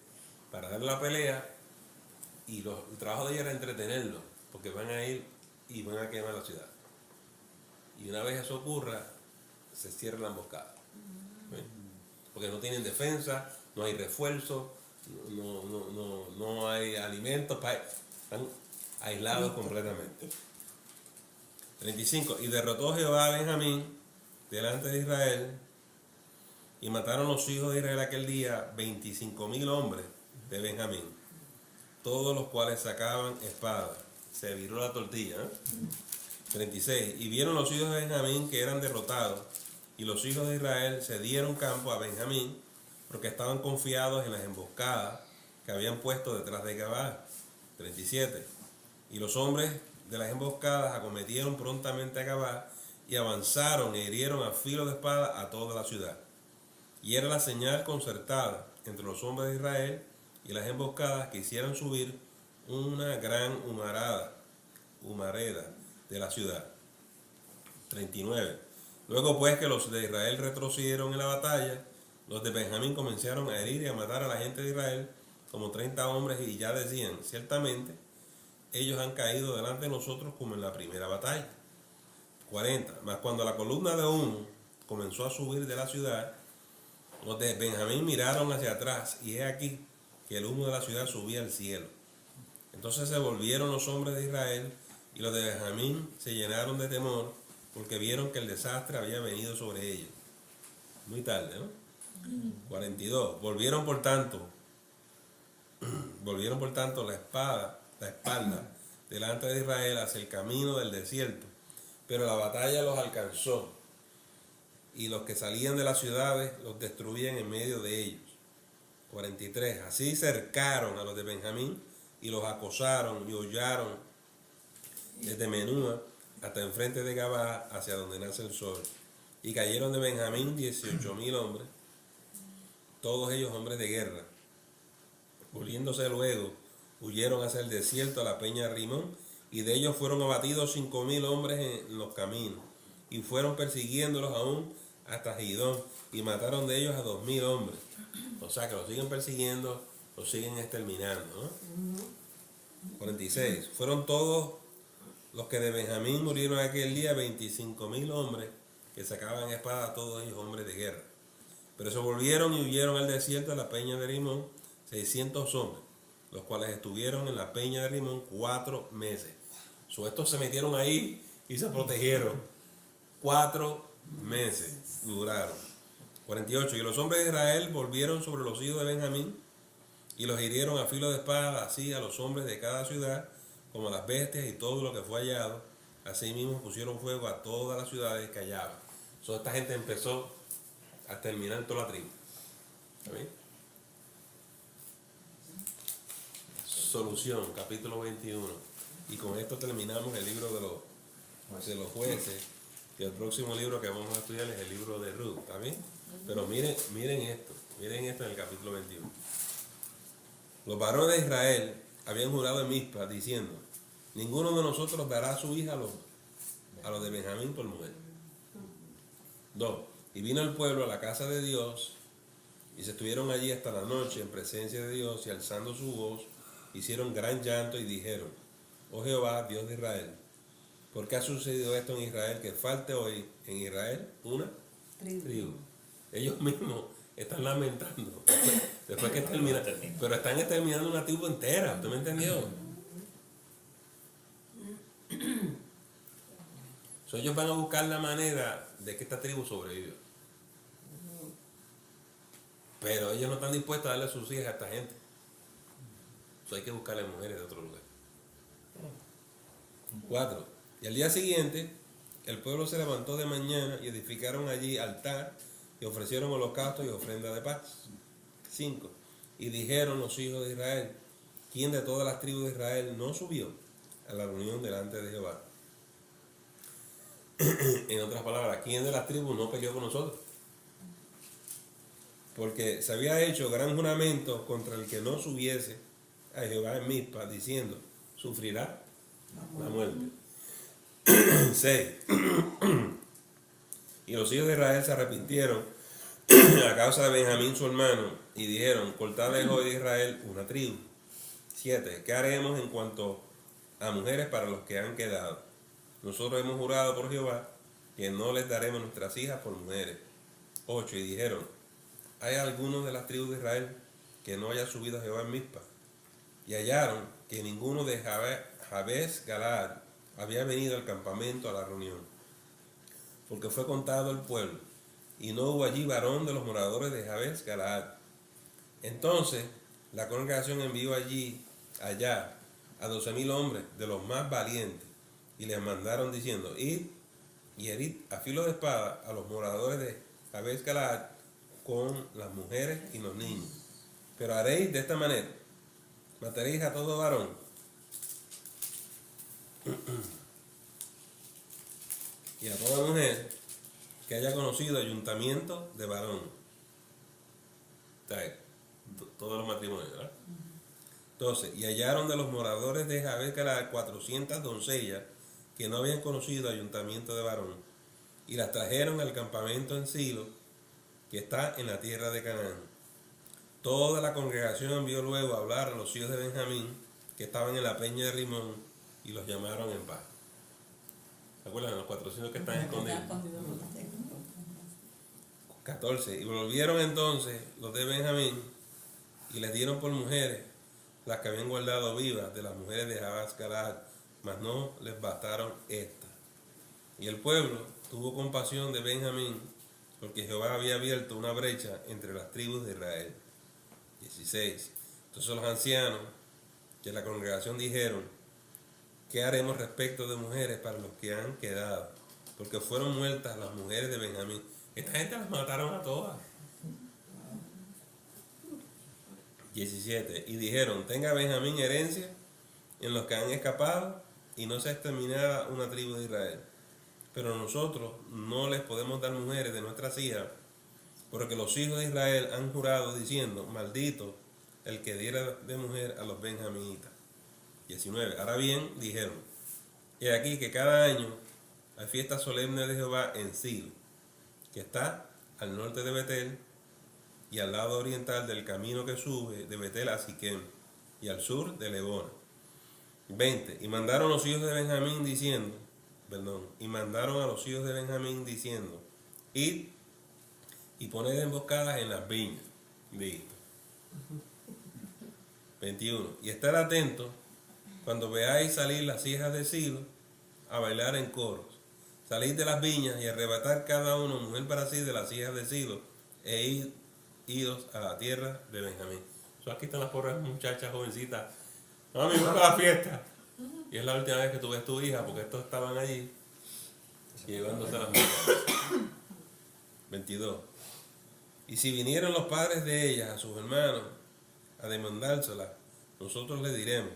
para dar la pelea, y el trabajo de ellos era entretenerlos, porque van a ir y van a quemar la ciudad. Y una vez eso ocurra, se cierra la emboscada. ¿Sí? Porque no tienen defensa, no hay refuerzo, no hay alimentos, están aislados completamente. 35. Y derrotó Jehová a Benjamín delante de Israel, y mataron los hijos de Israel aquel día 25,000 hombres de Benjamín, todos los cuales sacaban espada. Se viró la tortilla, ¿eh? 36. Y vieron los hijos de Benjamín que eran derrotados, y los hijos de Israel se dieron campo a Benjamín, porque estaban confiados en las emboscadas que habían puesto detrás de Gabá. 37. Y los hombres de las emboscadas acometieron prontamente a Gabá, y avanzaron e hirieron a filo de espada a toda la ciudad. Y era la señal concertada entre los hombres de Israel y las emboscadas, que hicieran subir una gran humareda de la ciudad. 39. Luego pues que los de Israel retrocedieron en la batalla, los de Benjamín comenzaron a herir y a matar a la gente de Israel como 30 hombres, y ya decían, ciertamente ellos han caído delante de nosotros como en la primera batalla. 40. Mas cuando la columna de humo comenzó a subir de la ciudad, los de Benjamín miraron hacia atrás, y he aquí que el humo de la ciudad subía al cielo. Entonces se volvieron los hombres de Israel, y los de Benjamín se llenaron de temor, porque vieron que el desastre había venido sobre ellos. Muy tarde, ¿no? 42. Volvieron por tanto la espalda delante de Israel hacia el camino del desierto, pero la batalla los alcanzó, y los que salían de las ciudades los destruían en medio de ellos. 43. Así cercaron a los de Benjamín y los acosaron y hollaron desde Menúa hasta enfrente de Gabá, hacia donde nace el sol. Y cayeron de Benjamín 18,000 hombres, todos ellos hombres de guerra. Volviéndose luego, huyeron hacia el desierto, a la peña de Rimón, y de ellos fueron abatidos 5,000 hombres en los caminos, y fueron persiguiéndolos aún hasta Gidón, y mataron de ellos a 2,000 hombres. O sea que los siguen persiguiendo, los siguen exterminando, ¿no? 46. Fueron todos los que de Benjamín murieron aquel día 25,000 hombres, que sacaban espada, todos ellos hombres de guerra. Pero se volvieron y huyeron al desierto, a la peña de Rimón, 600 hombres, los cuales estuvieron en la peña de Rimón 4 meses. Estos se metieron ahí y se protegieron. 4 meses duraron. 48. Y los hombres de Israel volvieron sobre los hijos de Benjamín y los hirieron a filo de espada, así a los hombres de cada ciudad, como a las bestias y todo lo que fue hallado. Asimismo pusieron fuego a todas las ciudades que hallaban. Esta gente empezó a terminar toda la tribu. ¿Está bien? Solución, capítulo 21. Y con esto terminamos el libro de los jueces. Y el próximo libro que vamos a estudiar es el libro de Ruth. ¿Está bien? Pero miren esto. Miren esto en el capítulo 21. Los varones de Israel habían jurado en Mizpa diciendo: ninguno de nosotros dará a su hija a los de Benjamín por mujer. 2. Y vino el pueblo a la casa de Dios y se estuvieron allí hasta la noche en presencia de Dios, y alzando su voz hicieron gran llanto y dijeron: oh Jehová, Dios de Israel, ¿por qué ha sucedido esto en Israel, que falte hoy en Israel una tribu? Ellos mismos están lamentando después que terminan, pero están exterminando una tribu entera. ¿Usted me entendió? Ellos van a buscar la manera de que esta tribu sobreviva, pero ellos no están dispuestos a darle sus hijas a esta gente. Hay que buscarle mujeres de otro lugar. 4. Y al día siguiente el pueblo se levantó de mañana y edificaron allí altar y ofrecieron holocaustos y ofrenda de paz. 5. Y dijeron los hijos de Israel: ¿quién de todas las tribus de Israel no subió a la reunión delante de Jehová? En otras palabras, ¿quién de las tribus no peleó con nosotros? Porque se había hecho gran juramento contra el que no subiese a Jehová en Mizpa, diciendo: sufrirá la muerte. 6. Y los hijos de Israel se arrepintieron a causa de Benjamín su hermano, y dijeron: cortadle hoy de Israel una tribu. 7. ¿Qué haremos en cuanto a mujeres para los que han quedado? Nosotros hemos jurado por Jehová que no les daremos nuestras hijas por mujeres. 8. Y dijeron: ¿hay alguno de las tribus de Israel que no haya subido a Jehová en Mizpa? Y hallaron que ninguno de Jabes Galaad había venido al campamento a la reunión, porque fue contado el pueblo, y no hubo allí varón de los moradores de Jabes Galaad. Entonces la congregación envió allá a 12,000 hombres de los más valientes, y les mandaron diciendo: id y herid a filo de espada a los moradores de Jabes Galaad con las mujeres y los niños. Pero haréis de esta manera: mataréis a todo varón y a toda mujer que haya conocido ayuntamiento de varón. O sea, todos los matrimonios, ¿verdad? Entonces, y hallaron de los moradores de Jabes Galaad 400 doncellas que no habían conocido ayuntamiento de varón, y las trajeron al campamento en Silo, que está en la tierra de Canaán. Toda la congregación envió luego a hablar a los hijos de Benjamín que estaban en la peña de Rimón, y los llamaron en paz. ¿Se acuerdan? Los 400 que están escondidos. 14. Y volvieron entonces los de Benjamín y les dieron por mujeres las que habían guardado vivas de las mujeres de Jabes Galaad, mas no les bastaron estas. Y el pueblo tuvo compasión de Benjamín, porque Jehová había abierto una brecha entre las tribus de Israel. 16. Entonces los ancianos de la congregación dijeron: ¿qué haremos respecto de mujeres para los que han quedado? Porque fueron muertas las mujeres de Benjamín. Esta gente las mataron a todas. 17. Y dijeron: tenga Benjamín herencia en los que han escapado, y no sea exterminada una tribu de Israel. Pero nosotros no les podemos dar mujeres de nuestras hijas, porque los hijos de Israel han jurado diciendo: maldito el que diera de mujer a los benjaminitas. 19. Ahora bien, dijeron: he aquí que cada año hay fiesta solemne de Jehová en Silo, que está al norte de Betel, y al lado oriental del camino que sube de Betel a Siquem, y al sur de Lebona. 20. Y mandaron a los hijos de Benjamín diciendo: id y poned emboscadas en las viñas. Listo. 21. Y estar atentos cuando veáis salir las hijas de Silo a bailar en coros. Salid de las viñas y arrebatar cada uno mujer para sí de las hijas de Silo idos a la tierra de Benjamín. So, aquí están las pobres muchachas jovencitas. Mami, vamos a la fiesta. Y es la última vez que tú ves tu hija, porque estos estaban allí llevándose las muchachas. 22. Y si vinieron los padres de ellas a sus hermanos a demandárselas, nosotros les diremos,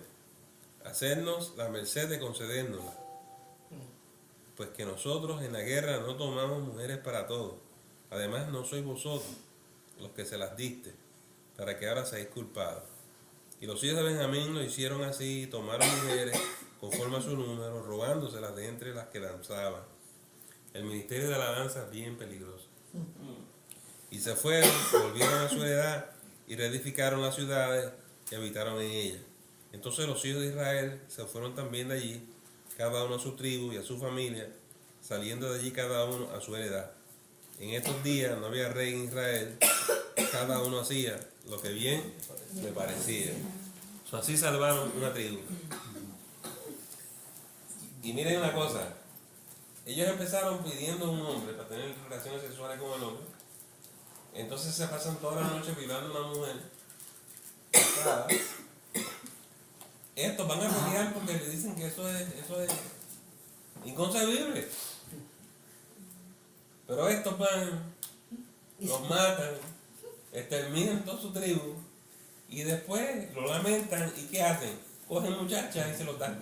hacernos la merced de concedérnosla, pues que nosotros en la guerra no tomamos mujeres para todos. Además, no sois vosotros los que se las diste, para que ahora seáis culpados. Y los hijos de Benjamín lo hicieron así, tomaron mujeres conforme a su número, robándoselas de entre las que danzaban. El ministerio de la danza es bien peligroso. Y se fueron, volvieron a su edad y reedificaron las ciudades y habitaron en ellas. Entonces los hijos de Israel se fueron también de allí, cada uno a su tribu y a su familia, saliendo de allí cada uno a su heredad. En estos días no había rey en Israel, cada uno hacía lo que bien le parecía. So, así salvaron una tribu. Y miren una cosa, ellos empezaron pidiendo un hombre para tener relaciones sexuales con el hombre. Entonces se pasan toda la noche violando a una mujer. Estos van a pelear porque le dicen que eso es inconcebible. Pero estos van, los matan, exterminan toda su tribu y después lo lamentan. ¿Y qué hacen? Cogen muchachas y se los dan.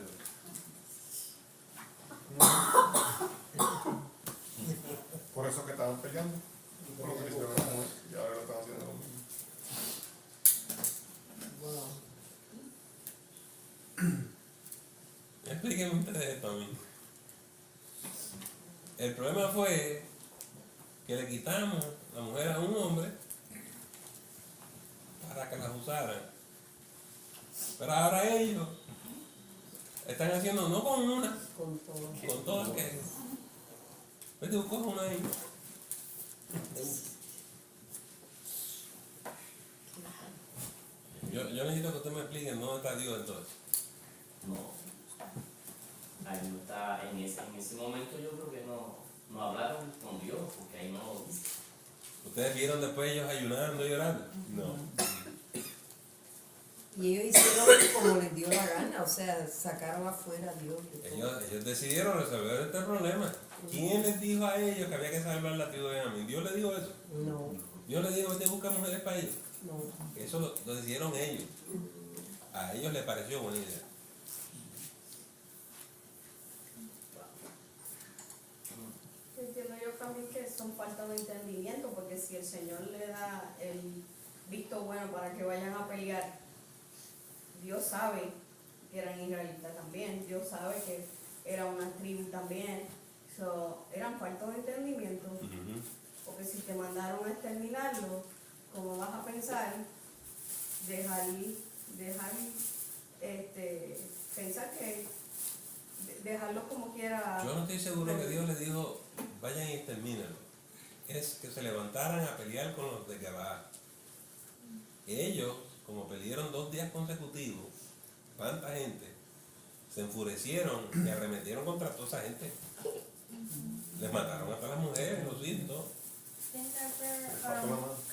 Por eso que estaban peleando. Por lo que le hicieron a la mujer. Y ahora lo están haciendo lo mismo. Explíquenme ustedes esto a mí. El problema fue que le quitamos la mujer a un hombre para que las usaran. Pero ahora ellos están haciendo no con una, Con todo. con todas que. Vete, coge una ahí. Yo necesito que usted me explique dónde está Dios entonces. No. Ahí no está, en ese momento yo creo que no hablaron con Dios, porque ahí no lo dice. ¿Ustedes vieron después ellos ayunando y llorando? No. Y ellos hicieron como les dio la gana, o sea, sacaron afuera a Dios. de todo. Ellos decidieron resolver este problema. ¿Quién les dijo a ellos que había que salvar la tribu de Benjamín? ¿Dios les dijo eso? No, Dios les dijo que te busca mujeres para ellos. no. Eso lo decidieron ellos. A ellos les pareció buena idea. Entiendo yo también que son falta de entendimiento, porque si el Señor le da el visto bueno para que vayan a pelear, Dios sabe que eran israelitas también, Dios sabe que era una tribu también, eran falta de entendimiento, porque si te mandaron a exterminarlo, ¿cómo vas a pensar pensar que dejarlos como quiera? Yo no estoy seguro que Dios les dijo, vayan y extermínenlo. Es que se levantaran a pelear con los de Gabá. Ellos, como pelearon 2 días consecutivos, tanta gente, se enfurecieron y arremetieron contra toda esa gente. Les mataron hasta las mujeres, los hijos, todo. They never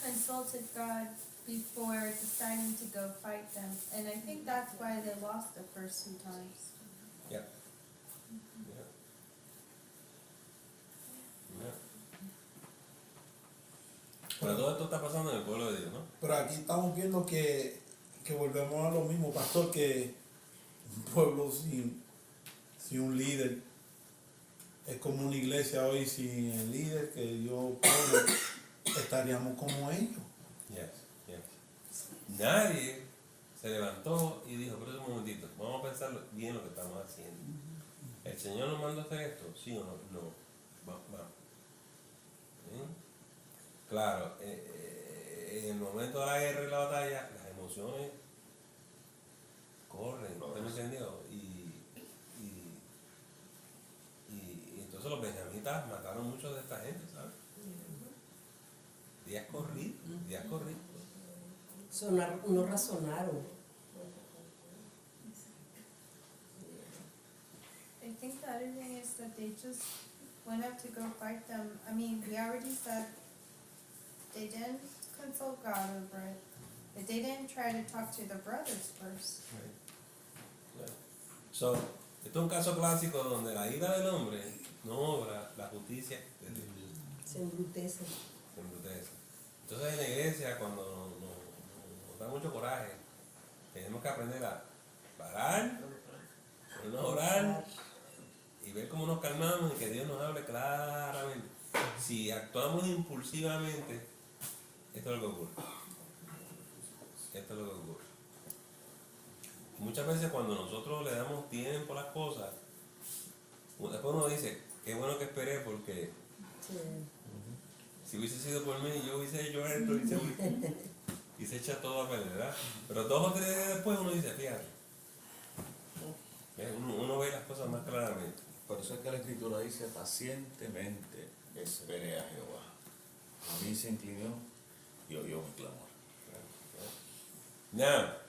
consulted God before deciding to go fight them, and I think that's why they lost the first 2 times. Ya. Pero todo esto está pasando en el pueblo de Dios, ¿no? Pero aquí estamos viendo que volvemos a lo mismo, pastor, que un pueblo sin un líder es como una iglesia hoy sin el líder que Dios pone, estaríamos como ellos. Yes. Nadie se levantó y dijo, pero un momentito, vamos a pensar bien lo que estamos haciendo. ¿El Señor nos mandó a hacer esto? ¿Sí o no? No. Vamos. Claro, en el momento de la guerra y la batalla, las emociones corren, ¿usted me entendió? Y entonces los benjamitas mataron muchos de esta gente, ¿sabes? Días corridos. No razonaron. I think the other thing is that they just went out to go fight them. I mean, we already said they didn't consult God over it, but they didn't try to talk to the brothers first. So, esto es un caso clásico donde la ira del hombre no obra la justicia de Dios. Se embrutece. Se embrutece. Entonces en la iglesia, cuando nos da mucho coraje, tenemos que aprender a parar, ponernos a orar y ver cómo nos calmamos y que Dios nos hable claramente. Si actuamos impulsivamente, esto es lo que ocurre. Esto es lo que ocurre. Muchas veces cuando nosotros le damos tiempo a las cosas, después uno dice, qué bueno que esperé porque Sí. si hubiese sido por mí, yo hubiese hecho esto y se echa todo a perder, ¿verdad? Pero 2 o 3 días después uno dice, fíjate, uno ve las cosas más claramente. Por eso es que la Escritura dice, pacientemente esperé a Jehová. A mí se inclinó y oyó mi clamor. Ya,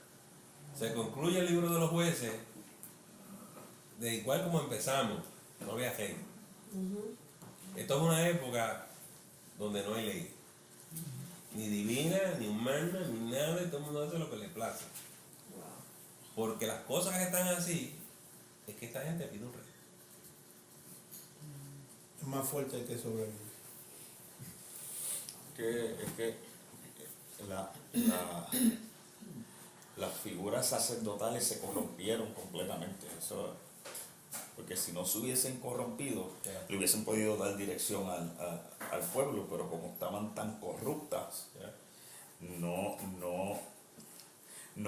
se concluye el libro de los jueces, de igual como empezamos, no había ley. Esto es una época donde no hay ley, ni divina, ni humana, ni nada, y todo el mundo hace lo que le place. Porque las cosas que están así, es que esta gente pide un rey. Es más fuerte que sobrevivir. Es que las figuras sacerdotales se corrompieron completamente. Eso, porque si no se hubiesen corrompido, le hubiesen podido dar dirección al pueblo, pero como estaban tan corruptas, no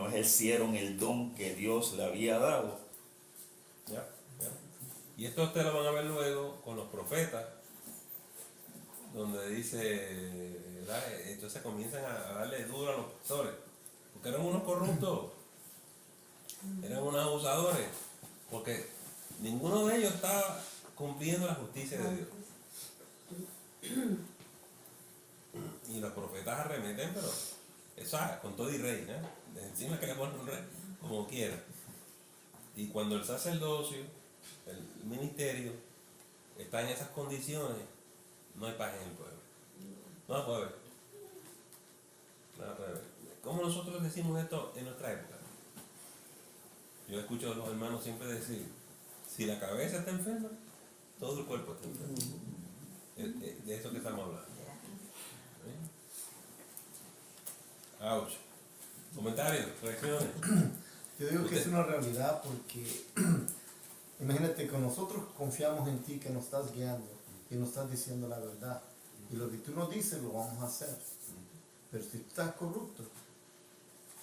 ejercieron el don que Dios le había dado. Y esto ustedes lo van a ver luego con los profetas, donde dice, ¿verdad? Entonces comienzan a darle duro a los pastores, porque eran unos corruptos, eran unos abusadores, porque ninguno de ellos estaba cumpliendo la justicia de Dios. Y los profetas arremeten, pero eso con todo y rey, de encima que le ponen un rey, como quiera. Y cuando el sacerdocio, el ministerio, está en esas condiciones, no hay paz en el pueblo. No la puede ver. No la puede ver. ¿Cómo nosotros decimos esto en nuestra época? Yo escucho a los hermanos siempre decir, si la cabeza está enferma, todo el cuerpo está enfermo. De eso que estamos hablando. Ouch. Comentarios, reacciones. Yo digo que es una realidad porque imagínate que nosotros confiamos en ti, que nos estás guiando y nos estás diciendo la verdad. Y lo que tú nos dices lo vamos a hacer. Pero si tú estás corrupto,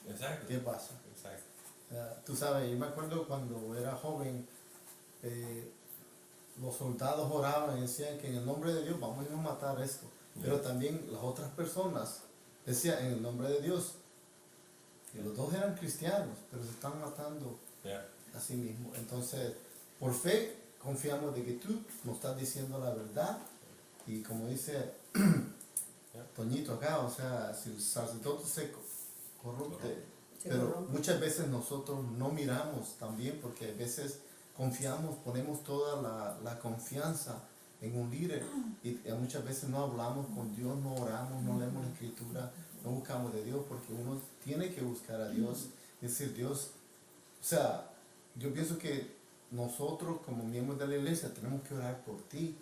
Exacto. ¿qué pasa? Exacto. Tú sabes, yo me acuerdo cuando era joven, los soldados oraban y decían que en el nombre de Dios vamos a ir a matar esto. Pero también las otras personas decían en el nombre de Dios. Y los dos eran cristianos, pero se están matando a sí mismos. Entonces, por fe, confiamos de que tú nos estás diciendo la verdad. Y como dice Toñito acá, o sea, si el sacerdote se corrupte, pero muchas veces nosotros no miramos también, porque a veces confiamos, ponemos toda la confianza en un líder y muchas veces no hablamos con Dios, no oramos, no leemos la escritura, no buscamos de Dios, porque uno tiene que buscar a Dios, es decir, Dios, o sea, yo pienso que nosotros como miembros de la iglesia tenemos que orar por ti,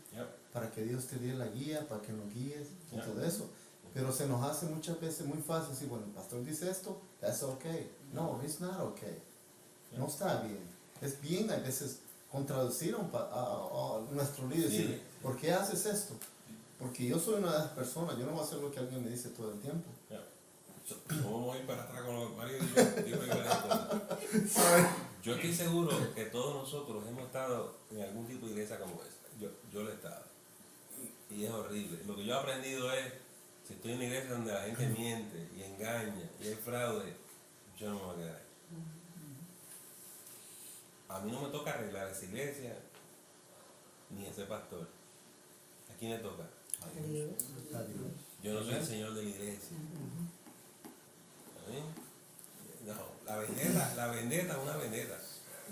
para que Dios te dé la guía, para que nos guíes y todo eso. Pero se nos hace muchas veces muy fácil decir, bueno, el pastor dice esto, that's okay. No, it's not okay. No está bien. Es bien a veces contradecir a nuestro líder, decir, ¿por qué haces esto? Porque yo soy una de las personas, yo no voy a hacer lo que alguien me dice todo el tiempo. Vamos a ir para atrás con los varios yo estoy seguro que todos nosotros hemos estado en algún tipo de iglesia como esa. Yo lo he estado. Y es horrible. Lo que yo he aprendido es, si estoy en una iglesia donde la gente miente y engaña y hay fraude, yo no me voy a quedar ahí. A mí no me toca arreglar esa iglesia ni ese pastor. ¿A quién le toca? A Dios. Yo no soy el señor de la iglesia. No, la vendetta es una vendetta.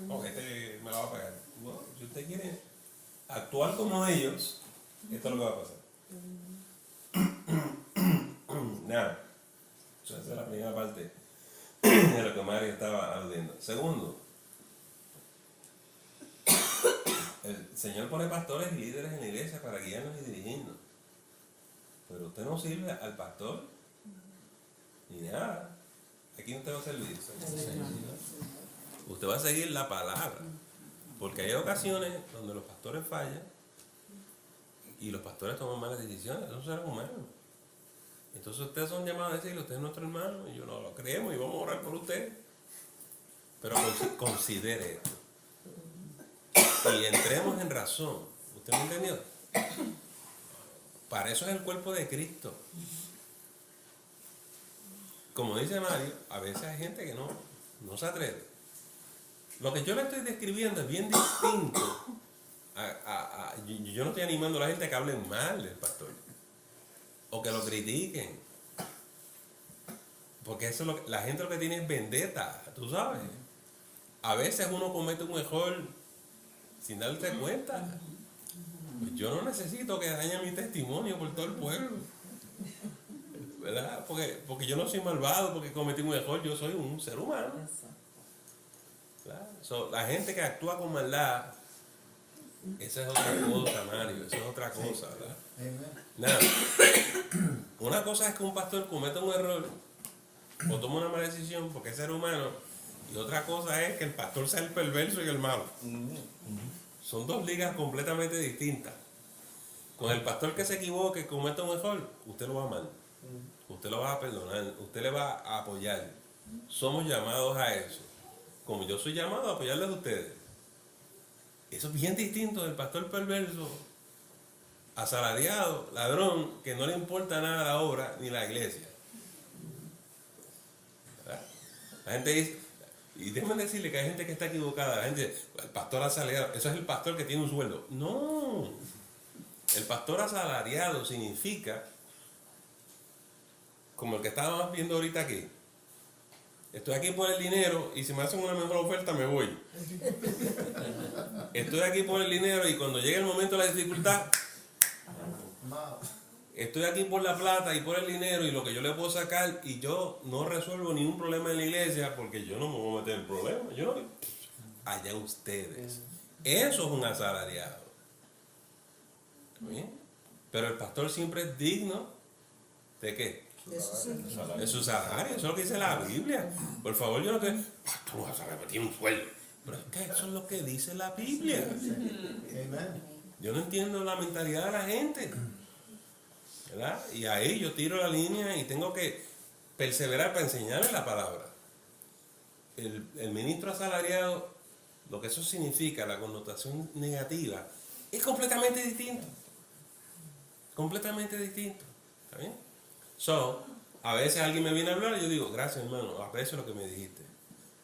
No, este me la va a pagar. Bueno, si usted quiere actuar como ellos, esto es lo que va a pasar. parte de lo que Mario estaba aludiendo. Segundo, el Señor pone pastores y líderes en la iglesia para guiarnos y dirigirnos. Pero usted no sirve al pastor ni nada. Aquí usted va a servir. Usted va a seguir la palabra. Porque hay ocasiones donde los pastores fallan y los pastores toman malas decisiones. Son seres humanos. Entonces ustedes son llamados a decirle, usted es nuestro hermano y yo no lo creemos y vamos a orar por usted. Pero considere esto. Y entremos en razón. ¿Usted me entendió? Para eso es el cuerpo de Cristo. Como dice Mario, a veces hay gente que no se atreve. Lo que yo le estoy describiendo es bien distinto. Yo no estoy animando a la gente a que hablen mal del pastor. O que lo critiquen. Porque eso es la gente lo que tiene es vendetta, tú sabes. A veces uno comete un error sin darte cuenta. Pues yo no necesito que dañe mi testimonio por todo el pueblo. ¿Verdad? Porque yo no soy malvado porque cometí un error, yo soy un ser humano. La gente que actúa con maldad, esa es otra cosa, Mario, esa es otra cosa, ¿verdad? Nada. Una cosa es que un pastor cometa un error o tome una mala decisión porque es ser humano, y otra cosa es que el pastor sea el perverso y el malo. Son dos ligas completamente distintas. Con el pastor que se equivoque, cometa un error, usted lo va a amar, usted lo va a perdonar, usted le va a apoyar. Somos llamados a eso. Como yo soy llamado a apoyarles a ustedes. Eso es bien distinto del pastor perverso, asalariado, ladrón, que no le importa nada la obra ni la iglesia. ¿Verdad? La gente dice, y déjenme decirle que hay gente que está equivocada. La gente dice, el pastor asalariado, eso es el pastor que tiene un sueldo. No, el pastor asalariado significa, como el que estábamos viendo ahorita aquí, estoy aquí por el dinero y si me hacen una mejor oferta me voy. Estoy aquí por el dinero y cuando llegue el momento de la dificultad, estoy aquí por la plata y por el dinero y lo que yo le puedo sacar, y yo no resuelvo ningún problema en la iglesia porque yo no me voy a meter en problemas. Yo no, allá ustedes. Eso es un asalariado. ¿Bien? Pero el pastor siempre es digno ¿de qué? De su salario. Eso es lo que dice la Biblia. Por favor, yo no te... Tú no vas a repetir un sueldo. Pero es que eso es lo que dice la Biblia. Yo no entiendo la mentalidad de la gente, ¿verdad? Y ahí yo tiro la línea y tengo que perseverar para enseñarle la palabra. El ministro asalariado, lo que eso significa, la connotación negativa, es completamente distinto. Completamente distinto. ¿Está bien? So, a veces alguien me viene a hablar y yo digo, gracias hermano, aprecio lo que me dijiste.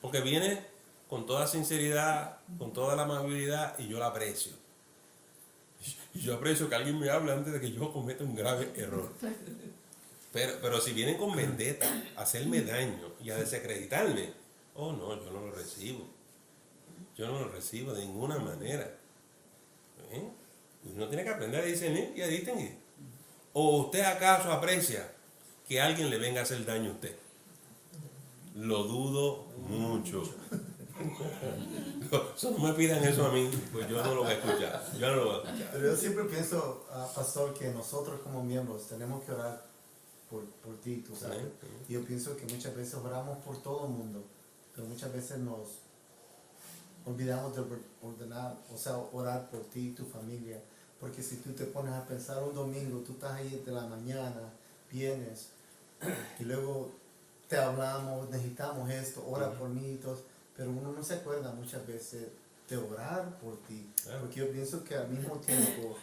Porque viene con toda sinceridad, con toda la amabilidad y yo la aprecio. Y yo aprecio que alguien me hable antes de que yo cometa un grave error. Pero si vienen con vendetta, a hacerme daño y a desacreditarme, oh no, yo no lo recibo. Yo no lo recibo de ninguna manera. ¿Eh? Uno tiene que aprender a discernir y a distinguir. ¿O usted acaso aprecia que alguien le venga a hacer daño a usted? Lo dudo mucho. No me pidan eso a mí, pues yo no lo voy a escuchar. Yo no lo voy a escuchar. Pero yo siempre pienso, pastor, que nosotros como miembros tenemos que orar por ti, tú sabes. Y yo pienso que muchas veces oramos por todo el mundo, pero muchas veces nos olvidamos de ordenar, o sea, orar por ti y tu familia. Porque si tú te pones a pensar un domingo, tú estás ahí de la mañana, vienes, y luego te hablamos, necesitamos esto, ora por mí y todo, pero uno no se acuerda muchas veces de orar por ti, porque yo pienso que al mismo tiempo,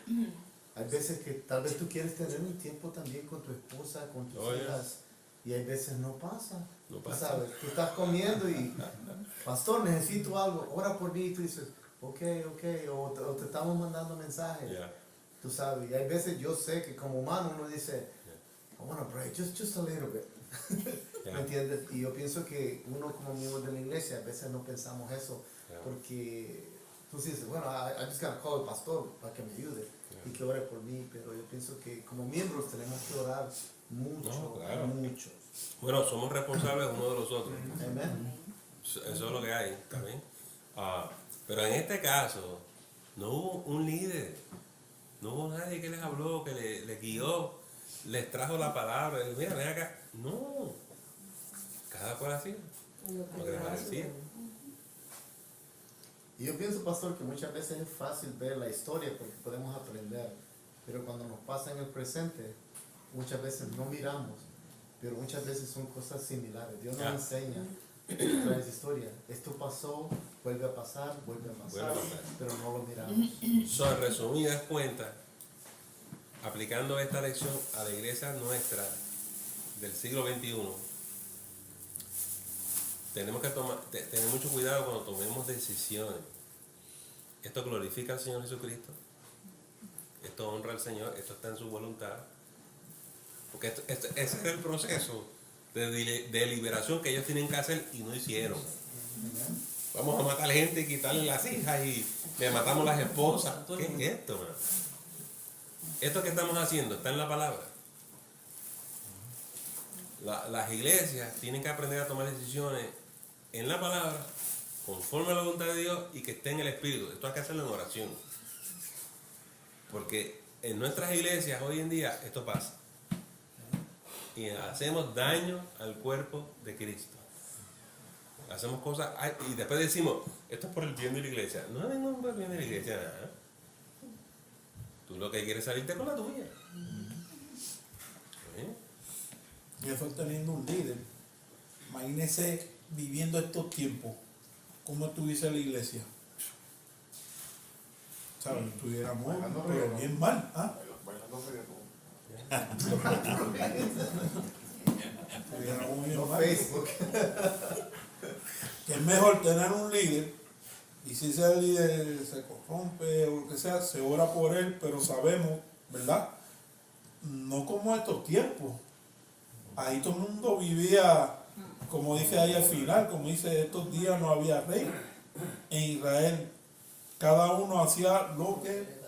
hay veces que tal vez tú quieres tener un tiempo también con tu esposa, con tus hijas, y hay veces no pasa. No pasa. ¿Sabes? Tú estás comiendo y, pastor, necesito algo, ora por mí, y tú dices, ok, o te estamos mandando mensajes, tú sabes, y hay veces yo sé que como humano uno dice, I want to pray, just a little bit. ¿Me entiendes? Y yo pienso que uno como miembro de la iglesia a veces no pensamos eso, porque tú dices, bueno, I just gotta call al pastor para que me ayude y que ore por mí, pero yo pienso que como miembros tenemos que orar mucho, mucho. Bueno, somos responsables unos de los otros. Amén. Eso es lo que hay, ¿está bien? Pero en este caso, no hubo un líder, no hubo nadie que les habló, que les guió, les trajo la palabra. Mira, ven acá. No, cada cual así, lo que les parecía. Y yo pienso, pastor, que muchas veces es fácil ver la historia porque podemos aprender, pero cuando nos pasa en el presente, muchas veces no miramos, pero muchas veces son cosas similares. Dios nos enseña a través de historia. Esto pasó, vuelve a pasar, pero no lo miramos. En resumidas cuentas, aplicando esta lección a la iglesia nuestra del siglo XXI, tenemos que tener mucho cuidado cuando tomemos decisiones. Esto glorifica al Señor Jesucristo, esto honra al Señor, esto está en su voluntad, porque ese es el proceso de liberación que ellos tienen que hacer y no hicieron. Vamos a matar gente y quitarle las hijas y le matamos las esposas. ¿Qué es esto, man? Esto que estamos haciendo está en la palabra. Las iglesias tienen que aprender a tomar decisiones en la palabra, conforme a la voluntad de Dios y que esté en el Espíritu. Esto hay que hacerlo en oración. Porque en nuestras iglesias hoy en día esto pasa. Y hacemos daño al cuerpo de Cristo. Hacemos cosas y después decimos, esto es por el bien de la iglesia. No es ningún por el bien de la iglesia, nada. Tú lo que quieres es salirte con la tuya. Y eso teniendo un líder. Imagínese viviendo estos tiempos, ¿cómo estuviese la iglesia? ¿Sabes? Estuviéramos pero bien mal. ¿Ah? Estuviéramos bien mal. Que es mejor tener un líder, y si ese líder se corrompe o lo que sea, se ora por él, pero sabemos, ¿verdad? No como estos tiempos. Ahí todo el mundo vivía, como dice ahí al final, como dice, estos días no había rey. En Israel, cada uno hacía lo que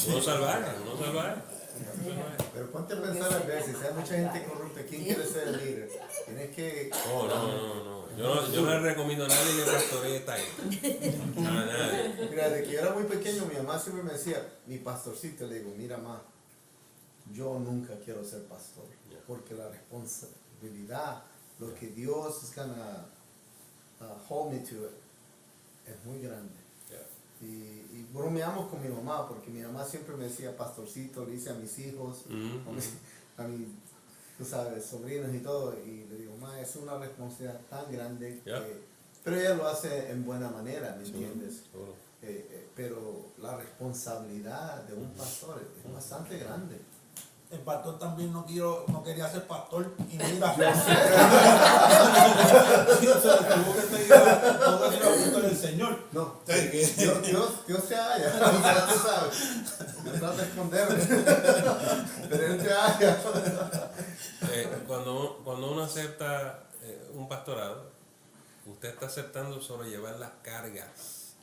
Uno salvaje. Pero ponte a pensar a veces, hay mucha gente corrupta, ¿quién quiere ser el líder? Tienes que... No. Yo no le recomiendo a nadie que pastoree esta gente. A nadie. Mira, desde que yo era muy pequeño, mi mamá siempre me decía, mi pastorcito, le digo, mira, ma, yo nunca quiero ser pastor, porque la responsabilidad, lo que Dios es gonna hold me to it, es muy grande. Y bromeamos con mi mamá, porque mi mamá siempre me decía pastorcito, le dice a mis hijos, a mis, tú sabes, sobrinos y todo, y le digo, mamá, es una responsabilidad tan grande, pero ella lo hace en buena manera, ¿me entiendes? Pero la responsabilidad de un pastor es bastante grande. el pastor también no quería ser pastor y mira, tuvo que seguir la punta del Señor. No, Dios se halla, o sea, tú sabes, me trata de esconderme, pero Él se halla. Cuando uno acepta un pastorado, usted está aceptando sobrellevar las cargas,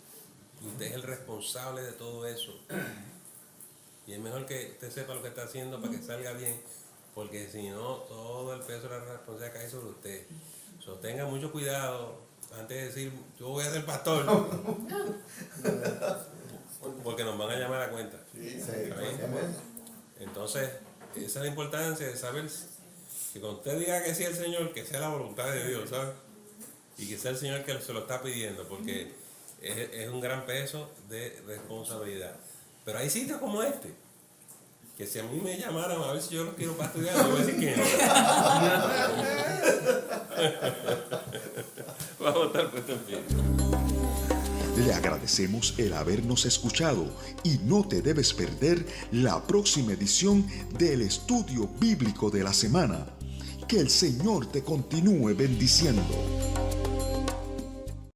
y usted es el responsable de todo eso. Y es mejor que usted sepa lo que está haciendo para que salga bien, porque si no, todo el peso de la responsabilidad cae sobre usted. Tenga mucho cuidado antes de decir, yo voy a ser pastor, porque nos van a llamar a cuenta. Entonces, esa es la importancia de saber que cuando usted diga que sí al Señor, que sea la voluntad de Dios, ¿sabes? Y que sea el Señor que se lo está pidiendo, porque es un gran peso de responsabilidad. Pero hay sitios como este, que si a mí me llamaran a ver si yo los quiero para estudiar, yo voy a decir que no. Vamos a estar puestos en pie. Le agradecemos el habernos escuchado y no te debes perder la próxima edición del Estudio Bíblico de la Semana. Que el Señor te continúe bendiciendo.